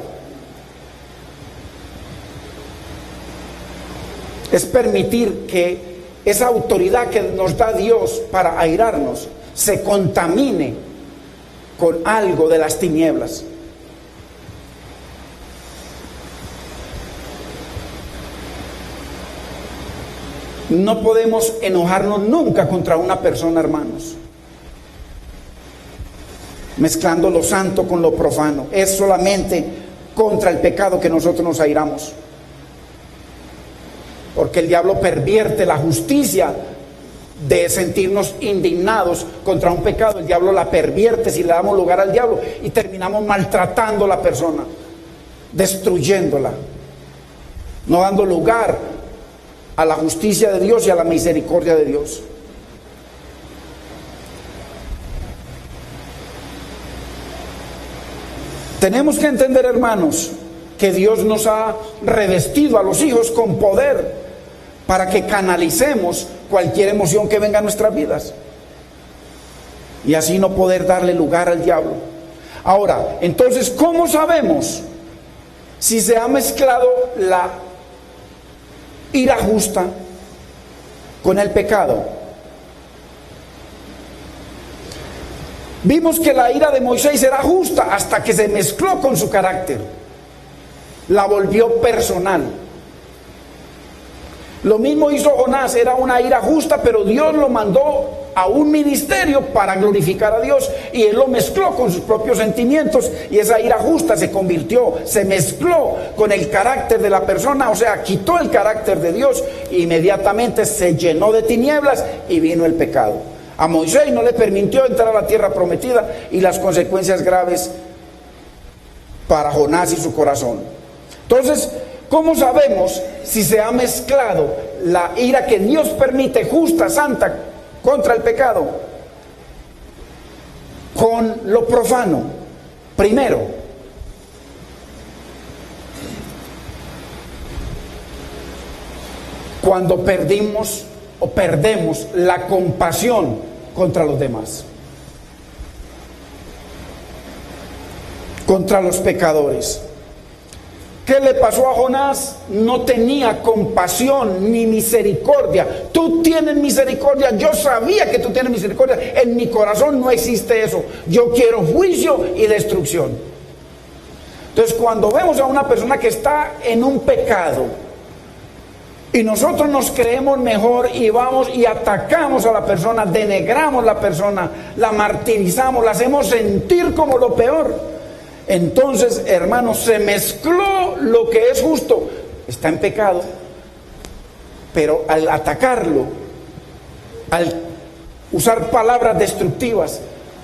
Es permitir que esa autoridad que nos da Dios para airarnos se contamine con algo de las tinieblas. No podemos enojarnos nunca contra una persona, hermanos, mezclando lo santo con lo profano. Es solamente contra el pecado que nosotros nos airamos, porque el diablo pervierte la justicia de sentirnos indignados contra un pecado. El diablo la pervierte si le damos lugar al diablo, y terminamos maltratando a la persona, destruyéndola, no dando lugar a la justicia de Dios y a la misericordia de Dios. Tenemos que entender, hermanos, que Dios nos ha revestido a los hijos con poder para que canalicemos cualquier emoción que venga a nuestras vidas, y así no poder darle lugar al diablo. Ahora, entonces, ¿cómo sabemos si se ha mezclado la ira justa con el pecado? Vimos que la ira de Moisés era justa hasta que se mezcló con su carácter, la volvió personal. Lo mismo hizo Jonás, era una ira justa, pero Dios lo mandó a un ministerio para glorificar a Dios, y él lo mezcló con sus propios sentimientos, y esa ira justa se mezcló con el carácter de la persona, o sea, quitó el carácter de Dios, e inmediatamente se llenó de tinieblas y vino el pecado. A Moisés no le permitió entrar a la tierra prometida, y las consecuencias graves para Jonás y su corazón. Entonces, ¿cómo sabemos si se ha mezclado la ira que Dios permite, justa, santa, contra el pecado, con lo profano? Primero, cuando perdemos la compasión contra los demás. contra los pecadores. ¿Qué le pasó a Jonás? No tenía compasión ni misericordia. Tú tienes misericordia. Yo sabía que tú tienes misericordia. En mi corazón no existe eso. Yo quiero juicio y destrucción. Entonces, cuando vemos a una persona que está en un pecado y nosotros nos creemos mejor y vamos y atacamos a la persona, denegramos a la persona, la martirizamos, la hacemos sentir como lo peor, entonces, hermanos, se mezcló lo que es justo. Está en pecado, pero al atacarlo, al usar palabras destructivas,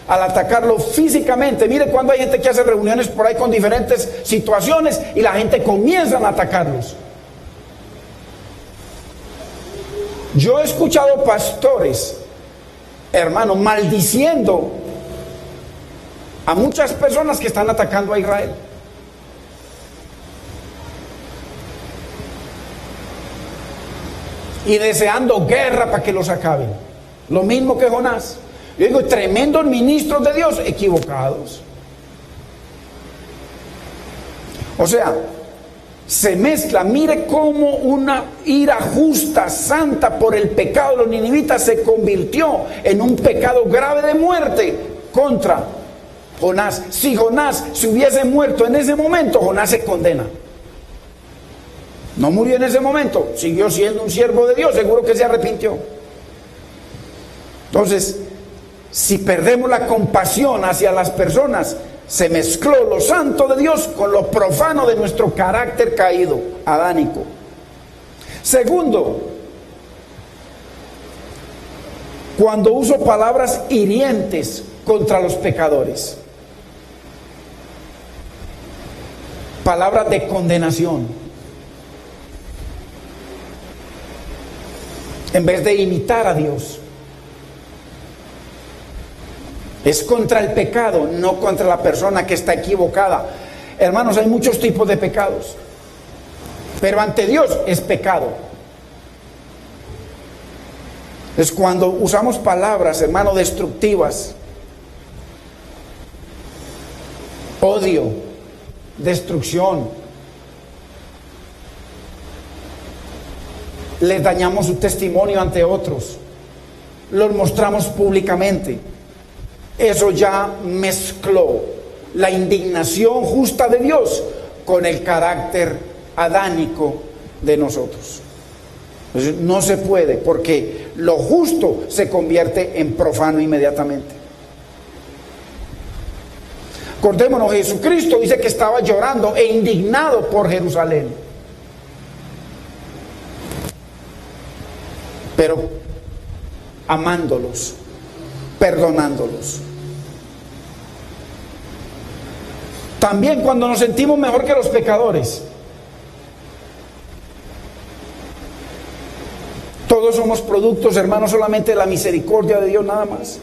al atacarlo físicamente, mire cuando hay gente que hace reuniones por ahí con diferentes situaciones y la gente comienza a atacarlos. Yo he escuchado pastores, hermanos, maldiciendo a muchas personas que están atacando a Israel. Y deseando guerra para que los acaben. Lo mismo que Jonás. Yo digo, tremendos ministros de Dios equivocados. O sea, se mezcla. Mire cómo una ira justa, santa por el pecado de los ninivitas se convirtió en un pecado grave de muerte contra Jonás. Si Jonás se hubiese muerto en ese momento, Jonás se condena. No murió en ese momento, siguió siendo un siervo de Dios, seguro que se arrepintió. Entonces, si perdemos la compasión hacia las personas, se mezcló lo santo de Dios con lo profano de nuestro carácter caído, adánico. Segundo, cuando uso palabras hirientes contra los pecadores, palabras de condenación, en vez de imitar a Dios. Es contra el pecado, no contra la persona que está equivocada. Hermanos, hay muchos tipos de pecados, pero ante Dios es pecado. Es cuando usamos palabras, hermanos, destructivas, odio, destrucción, les dañamos su testimonio ante otros, los mostramos públicamente. Eso ya mezcló la indignación justa de Dios con el carácter adánico de nosotros. Entonces, no se puede, porque lo justo se convierte en profano inmediatamente. Acordémonos, Jesucristo dice que estaba llorando e indignado por Jerusalén. Pero amándolos, perdonándolos. También cuando nos sentimos mejor que los pecadores. Todos somos productos, hermanos, solamente de la misericordia de Dios, nada más.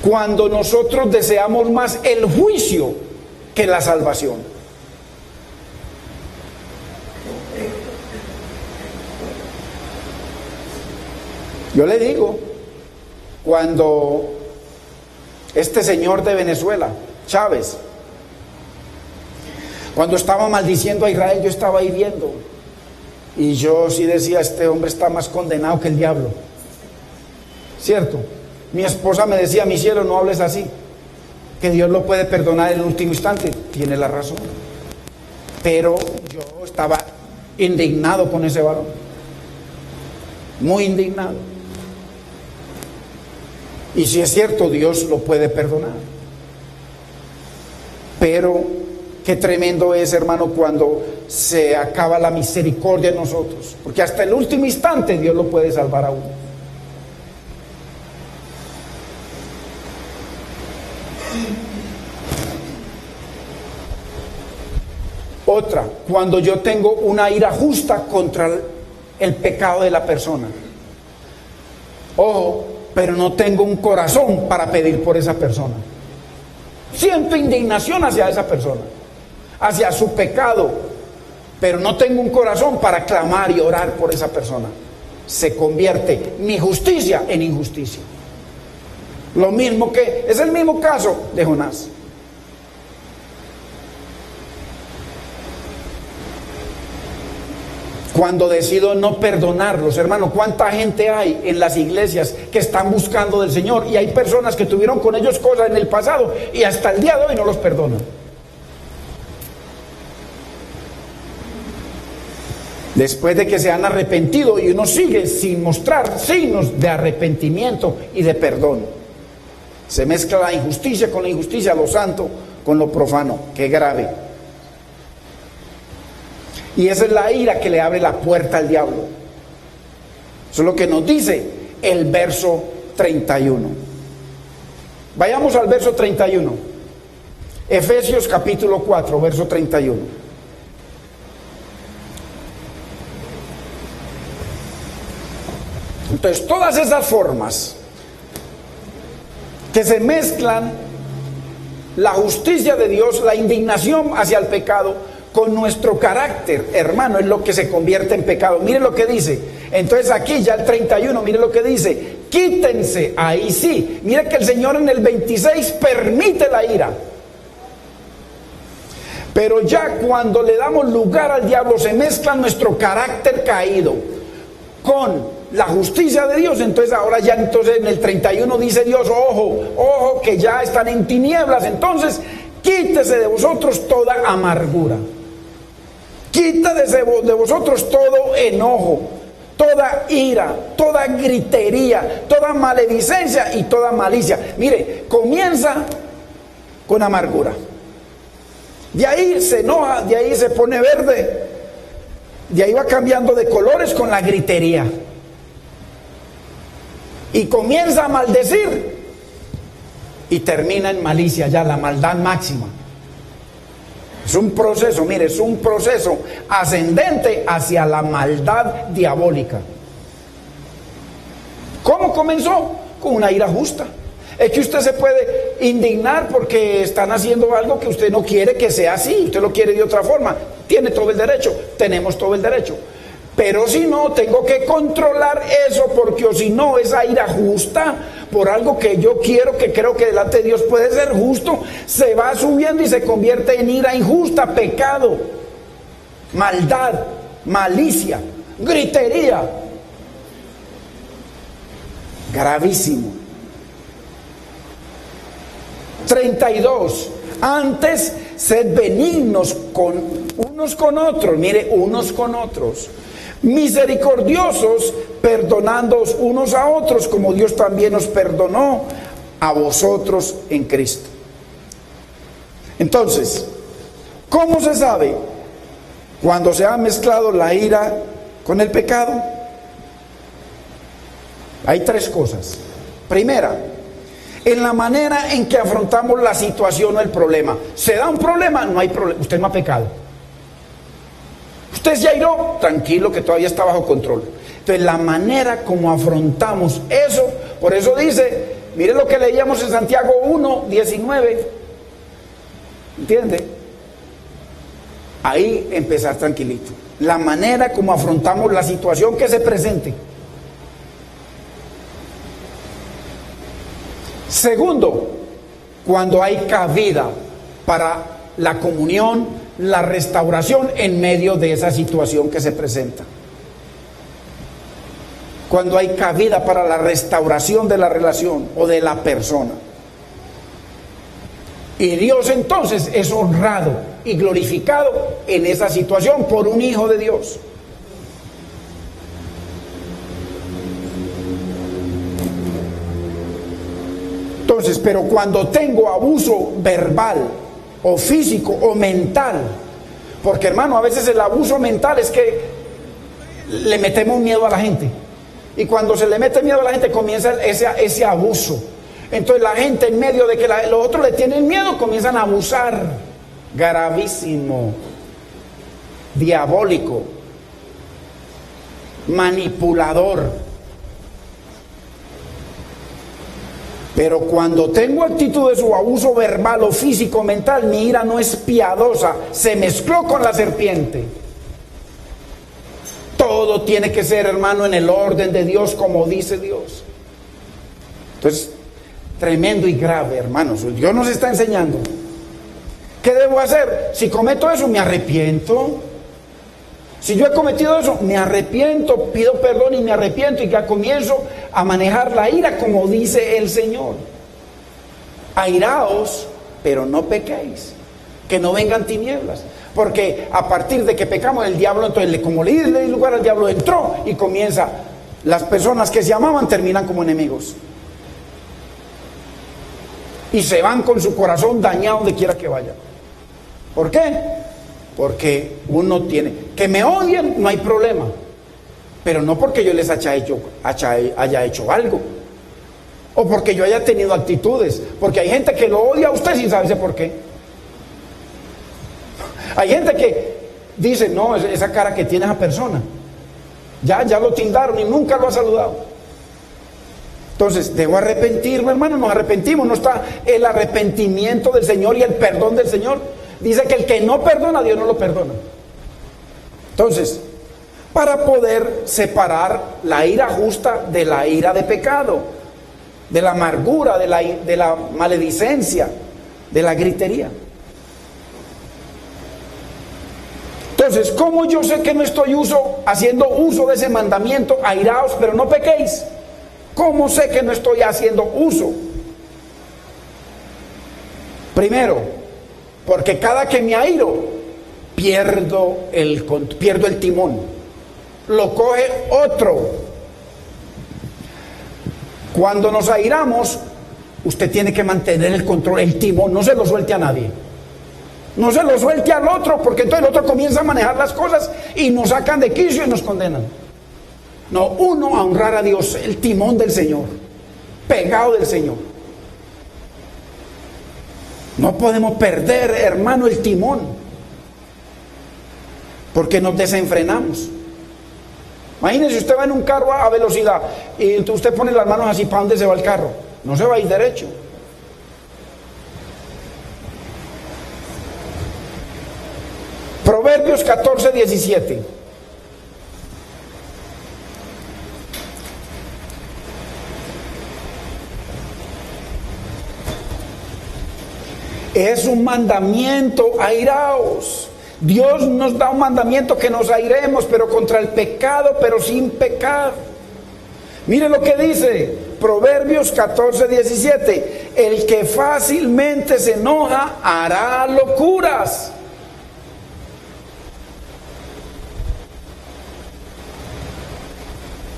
Cuando nosotros deseamos más el juicio que la salvación. Yo le digo, cuando este señor de Venezuela, Chávez, cuando estaba maldiciendo a Israel, yo estaba ahí viendo, y yo sí decía, este hombre está más condenado que el diablo, ¿cierto? Mi esposa me decía, mi cielo, no hables así, que Dios lo puede perdonar en el último instante. Tiene la razón, pero yo estaba indignado con ese varón, muy indignado. Y si es cierto, Dios lo puede perdonar. Pero qué tremendo es, hermano, cuando se acaba la misericordia en nosotros, porque hasta el último instante Dios lo puede salvar a uno. Otra, cuando yo tengo una ira justa contra el pecado de la persona. Ojo, pero no tengo un corazón para pedir por esa persona. Siento indignación hacia esa persona, hacia su pecado, pero no tengo un corazón para clamar y orar por esa persona. Se convierte mi justicia en injusticia. Es el mismo caso de Jonás. Cuando decido no perdonarlos, hermano, ¿cuánta gente hay en las iglesias que están buscando del Señor? Y hay personas que tuvieron con ellos cosas en el pasado y hasta el día de hoy no los perdonan. Después de que se han arrepentido y uno sigue sin mostrar signos de arrepentimiento y de perdón. Se mezcla la injusticia con la injusticia, lo santo con lo profano. Qué grave. Y esa es la ira que le abre la puerta al diablo. Eso es lo que nos dice el verso 31. Vayamos al verso 31. Efesios capítulo 4, verso 31. Entonces, todas esas formas que se mezclan la justicia de Dios, la indignación hacia el pecado, con nuestro carácter, hermano, es lo que se convierte en pecado. Mire lo que dice. Entonces aquí ya el 31, mire lo que dice. Quítense, ahí sí. Mire que el Señor en el 26 permite la ira. Pero ya cuando le damos lugar al diablo, se mezcla nuestro carácter caído con la justicia de Dios. Entonces ahora ya en el 31 dice Dios, ojo, que ya están en tinieblas. Entonces quítese de vosotros toda amargura. Quítese de vosotros todo enojo, toda ira, toda gritería, toda maledicencia y toda malicia. Mire, comienza con amargura. De ahí se enoja, de ahí se pone verde, de ahí va cambiando de colores con la gritería. Y comienza a maldecir y termina en malicia, ya la maldad máxima. Es un proceso, mire, es un proceso ascendente hacia la maldad diabólica. ¿Cómo comenzó? Con una ira justa. Es que usted se puede indignar porque están haciendo algo que usted no quiere que sea así, usted lo quiere de otra forma. Tiene todo el derecho, tenemos todo el derecho. Pero si no, tengo que controlar eso, porque o si no, esa ira justa por algo que yo quiero, que creo que delante de Dios puede ser justo, se va subiendo y se convierte en ira injusta, pecado, maldad, malicia, gritería. Gravísimo. 32. Antes, sed benignos unos con otros. Mire, unos con otros. Misericordiosos, perdonándoos unos a otros, como Dios también os perdonó a vosotros en Cristo. Entonces, ¿cómo se sabe cuando se ha mezclado la ira con el pecado? Hay tres cosas. Primera, en la manera en que afrontamos la situación o el problema. ¿Se da un problema? No hay problema, usted no ha pecado. Usted se airó, tranquilo, que todavía está bajo control. Entonces, la manera como afrontamos eso, por eso dice, mire lo que leíamos en Santiago 1, 19. ¿Entiende? Ahí empezar tranquilito. La manera como afrontamos la situación que se presente. Segundo, cuando hay cabida para la comunión, la restauración en medio de esa situación que se presenta. Cuando hay cabida para la restauración de la relación o de la persona. Y Dios entonces es honrado y glorificado en esa situación por un hijo de Dios. Entonces, pero cuando tengo abuso verbal o físico o mental, porque hermano, a veces el abuso mental es que le metemos miedo a la gente, y cuando se le mete miedo a la gente comienza ese abuso. Entonces la gente, en medio de que los otros le tienen miedo, comienzan a abusar. Gravísimo, diabólico, manipulador. Pero cuando tengo actitudes o abuso verbal o físico, mental, mi ira no es piadosa, se mezcló con la serpiente. Todo tiene que ser, hermano, en el orden de Dios, como dice Dios. Entonces, Tremendo y grave, hermanos. Dios nos está enseñando. ¿Qué debo hacer? Si cometo eso, me arrepiento. Si yo he cometido eso, me arrepiento, pido perdón y me arrepiento y ya comienzo a manejar la ira como dice el Señor. Airaos, pero no pequéis, que no vengan tinieblas. Porque a partir de que pecamos, el diablo, entonces, como le di lugar al diablo, entró y comienza. Las personas que se amaban terminan como enemigos. Y se van con su corazón dañado donde quiera que vayan. ¿Por qué? Porque uno tiene... Que me odien, no hay problema. Pero no porque yo les haya hecho algo. O porque yo haya tenido actitudes. Porque hay gente que lo odia a usted sin saberse por qué. Hay gente que dice, no, esa cara que tiene esa persona. Ya lo tildaron y nunca lo ha saludado. Entonces, debo arrepentirme, hermano. Nos arrepentimos. No está el arrepentimiento del Señor y el perdón del Señor. Dice que el que no perdona, Dios no lo perdona. Entonces, para poder separar la ira justa de la ira de pecado, de la amargura, de la maledicencia, de la gritería. Entonces, ¿cómo yo sé que no estoy haciendo uso de ese mandamiento? Airaos, pero no pequéis. ¿Cómo sé que no estoy haciendo uso? Primero, porque cada que me airo, pierdo el timón. Lo coge otro. Cuando nos airamos, usted tiene que mantener el control, el timón. No se lo suelte a nadie. No se lo suelte al otro, porque entonces el otro comienza a manejar las cosas y nos sacan de quicio y nos condenan. No, uno a honrar a Dios, el timón del Señor, pegado del Señor. No podemos perder, hermano, el timón, porque nos desenfrenamos. Imagínese, usted va en un carro a velocidad y usted pone las manos así, ¿para dónde se va el carro? No se va a ir derecho. Proverbios 14:17. Es un mandamiento, airaos. Dios nos da un mandamiento que nos airemos, pero contra el pecado, pero sin pecar. Mire lo que dice Proverbios 14:17. El que fácilmente se enoja hará locuras.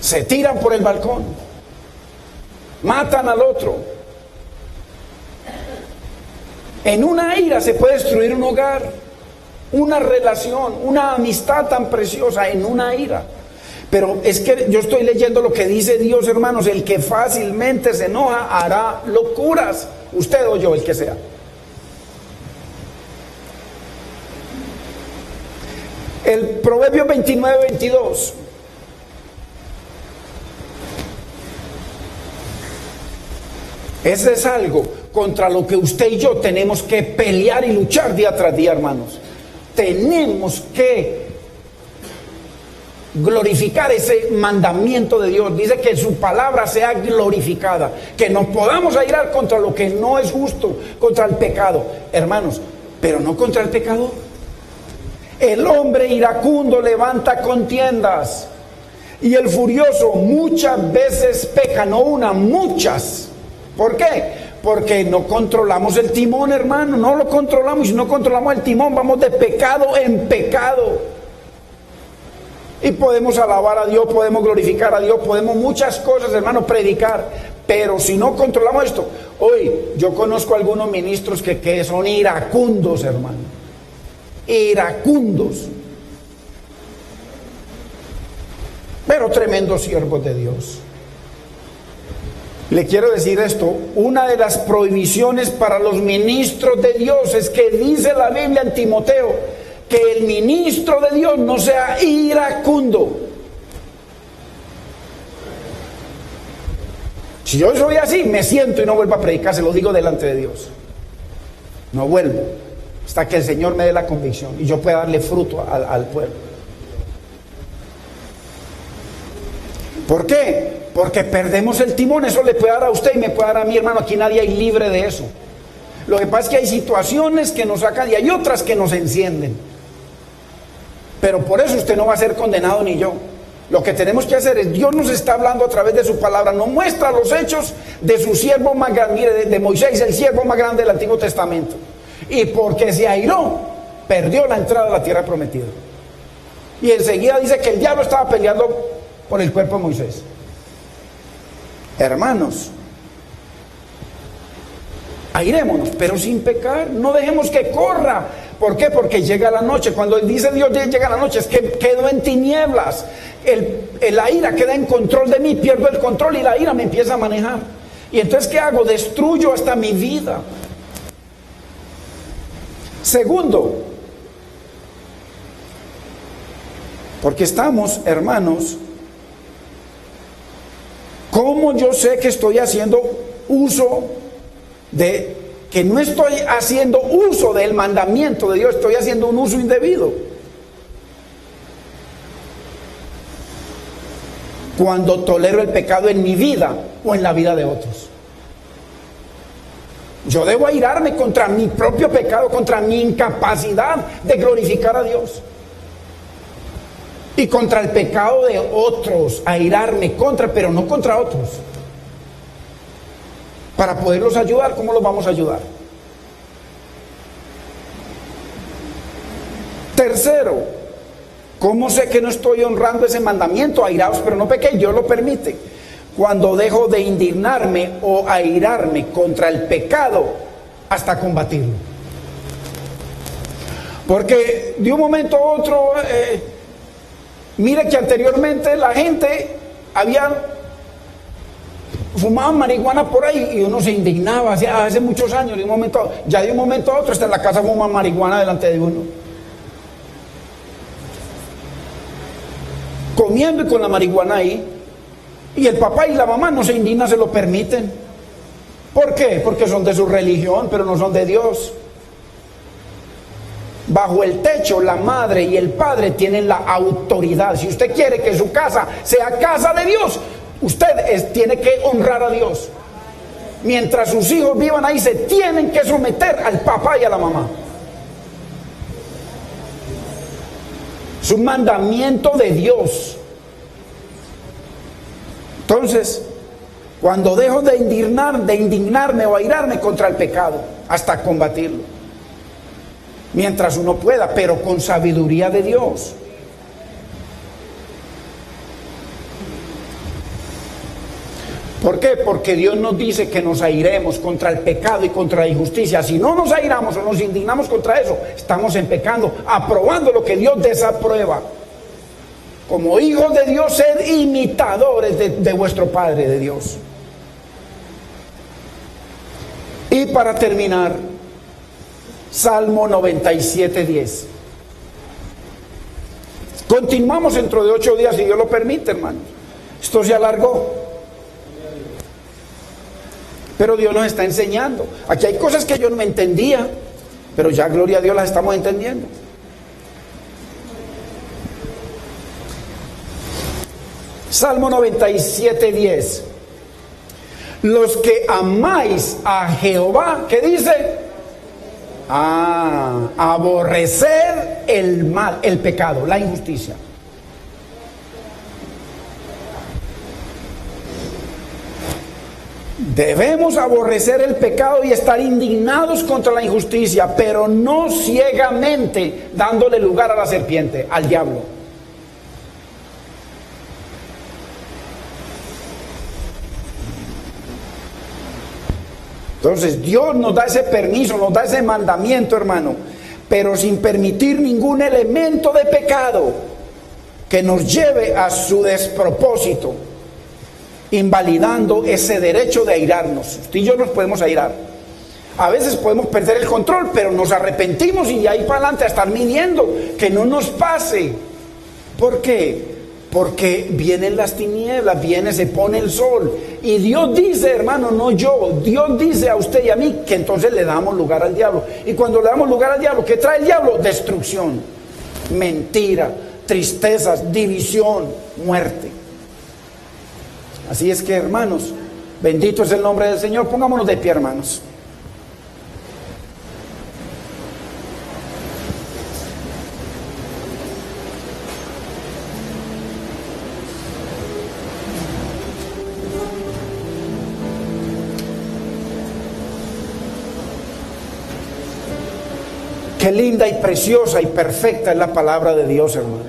Se tiran por el balcón, matan al otro. En una ira se puede destruir un hogar, una relación, una amistad tan preciosa en una ira. Pero es que yo estoy leyendo lo que dice Dios, hermanos. El que fácilmente se enoja hará locuras. Usted o yo, el que sea. El Proverbio 29:22. Ese es algo contra lo que usted y yo tenemos que pelear y luchar día tras día, hermanos. Tenemos que glorificar ese mandamiento de Dios. Dice que su palabra sea glorificada, que nos podamos airar contra lo que no es justo, contra el pecado, hermanos, pero no contra el pecador. El hombre iracundo levanta contiendas y el furioso muchas veces peca, no una, muchas. ¿Por qué? Porque no controlamos el timón, hermano, no lo controlamos. Y si no controlamos el timón, vamos de pecado en pecado. Y podemos alabar a Dios, podemos glorificar a Dios, podemos muchas cosas, hermano, predicar. Pero si no controlamos esto, hoy yo conozco algunos ministros que son iracundos, hermano. Iracundos. Pero tremendos siervos de Dios. Le quiero decir esto, una de las prohibiciones para los ministros de Dios es que dice la Biblia en Timoteo, que el ministro de Dios no sea iracundo. Si yo soy así, me siento y no vuelvo a predicar, se lo digo delante de Dios. No vuelvo, hasta que el Señor me dé la convicción y yo pueda darle fruto al pueblo. ¿Por qué? Porque perdemos el timón. Eso le puede dar a usted y me puede dar a mi hermano. Aquí nadie hay libre de eso. Lo que pasa es que hay situaciones que nos sacan y hay otras que nos encienden. Pero por eso usted no va a ser condenado ni yo. Lo que tenemos que hacer es, Dios nos está hablando a través de su palabra, nos muestra los hechos de su siervo más grande, mire, de Moisés, el siervo más grande del Antiguo Testamento. Y porque se airó, perdió la entrada a la tierra prometida. Y enseguida dice que el diablo estaba peleando por el cuerpo de Moisés. Hermanos, airémonos, pero sin pecar, no dejemos que corra. ¿Por qué? Porque llega la noche. Cuando dice Dios llega la noche, es que quedo en tinieblas. La ira queda en control de mí, pierdo el control y la ira me empieza a manejar. Y entonces, ¿qué hago? Destruyo hasta mi vida. Segundo, porque estamos, hermanos, ¿cómo yo sé que estoy haciendo uso de, que no estoy haciendo uso del mandamiento de Dios, estoy haciendo un uso indebido? Cuando tolero el pecado en mi vida o en la vida de otros. Yo debo airarme contra mi propio pecado, contra mi incapacidad de glorificar a Dios. Y contra el pecado de otros, airarme contra, pero no contra otros. Para poderlos ayudar, ¿cómo los vamos a ayudar? Tercero, ¿cómo sé que no estoy honrando ese mandamiento? Airaos, pero no pequé, Dios lo permite. Cuando dejo de indignarme o airarme contra el pecado hasta combatirlo. Porque de un momento a otro, mire que anteriormente la gente fumaban marihuana por ahí y uno se indignaba hace muchos años. De un momento a otro hasta en la casa fuman marihuana delante de uno, comiendo y con la marihuana ahí, y el papá y la mamá no se indignan, se lo permiten. ¿Por qué? Porque son de su religión, pero no son de Dios. Bajo el techo, la madre y el padre tienen la autoridad. Si usted quiere que su casa sea casa de Dios, usted tiene que honrar a Dios. Mientras sus hijos vivan ahí, se tienen que someter al papá y a la mamá. Es un mandamiento de Dios. Entonces, cuando dejo de indignarme o airarme contra el pecado, hasta combatirlo, mientras uno pueda, pero con sabiduría de Dios. ¿Por qué? Porque Dios nos dice que nos airemos contra el pecado y contra la injusticia. Si no nos airamos o nos indignamos contra eso, estamos en pecado, aprobando lo que Dios desaprueba. Como hijos de Dios, sed imitadores de vuestro Padre de Dios. Y para terminar, Salmo 97:10. Continuamos dentro de 8 días, si Dios lo permite, hermanos. Esto se alargó. Pero Dios nos está enseñando. Aquí hay cosas que yo no entendía, pero ya, gloria a Dios, las estamos entendiendo. Salmo 97:10. Los que amáis a Jehová, ¿qué dice? Aborrecer el mal, el pecado, la injusticia. Debemos aborrecer el pecado y estar indignados contra la injusticia, pero no ciegamente dándole lugar a la serpiente, al diablo. Entonces Dios nos da ese permiso, nos da ese mandamiento, hermano, pero sin permitir ningún elemento de pecado que nos lleve a su despropósito, invalidando ese derecho de airarnos. Usted y yo nos podemos airar. A veces podemos perder el control, pero nos arrepentimos y de ahí para adelante a estar midiendo que no nos pase. ¿Por qué? Porque vienen las tinieblas, se pone el sol. Y Dios dice, hermano, no yo, Dios dice a usted y a mí que entonces le damos lugar al diablo. Y cuando le damos lugar al diablo, ¿qué trae el diablo? Destrucción, mentira, tristezas, división, muerte. Así es que, hermanos, bendito es el nombre del Señor. Pongámonos de pie, hermanos. Qué linda y preciosa y perfecta es la palabra de Dios, hermanos.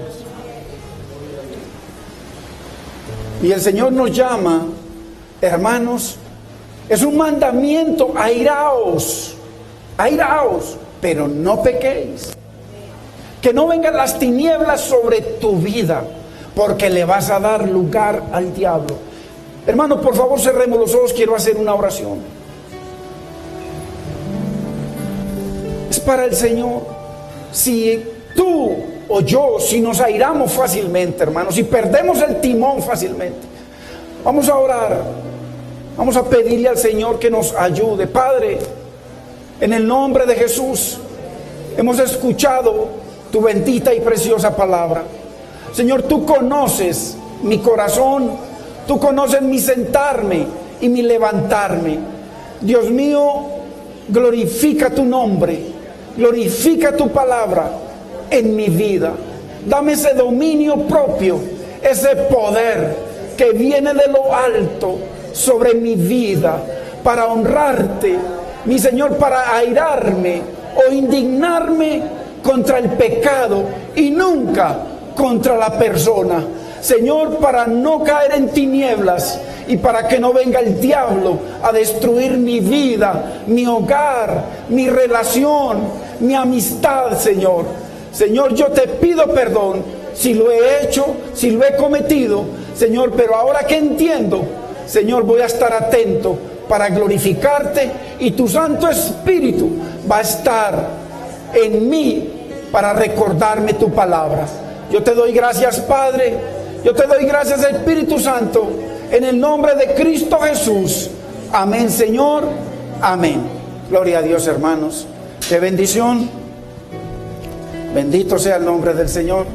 Y el Señor nos llama, hermanos, es un mandamiento: airaos, pero no pequéis. Que no vengan las tinieblas sobre tu vida, porque le vas a dar lugar al diablo. Hermanos, por favor, cerremos los ojos, quiero hacer una oración. Es para el Señor. Si tú o yo, si nos airamos fácilmente, hermanos, si perdemos el timón fácilmente, vamos a orar, vamos a pedirle al Señor que nos ayude. Padre, en el nombre de Jesús, hemos escuchado tu bendita y preciosa palabra. Señor, tú conoces mi corazón, tú conoces mi sentarme y mi levantarme. Dios mío, glorifica tu nombre, glorifica tu palabra en mi vida. Dame ese dominio propio, ese poder que viene de lo alto sobre mi vida, para honrarte, mi Señor, para airarme o indignarme contra el pecado y nunca contra la persona. Señor, para no caer en tinieblas y para que no venga el diablo a destruir mi vida, mi hogar, mi relación, mi amistad, Señor. Señor, yo te pido perdón si lo he hecho, si lo he cometido, Señor, pero ahora que entiendo, Señor, voy a estar atento para glorificarte, y tu Santo Espíritu va a estar en mí para recordarme tu palabra. Yo te doy gracias, Padre. Yo te doy gracias, Espíritu Santo, en el nombre de Cristo Jesús. Amén, Señor. Amén. Gloria a Dios, hermanos. Qué bendición. Bendito sea el nombre del Señor.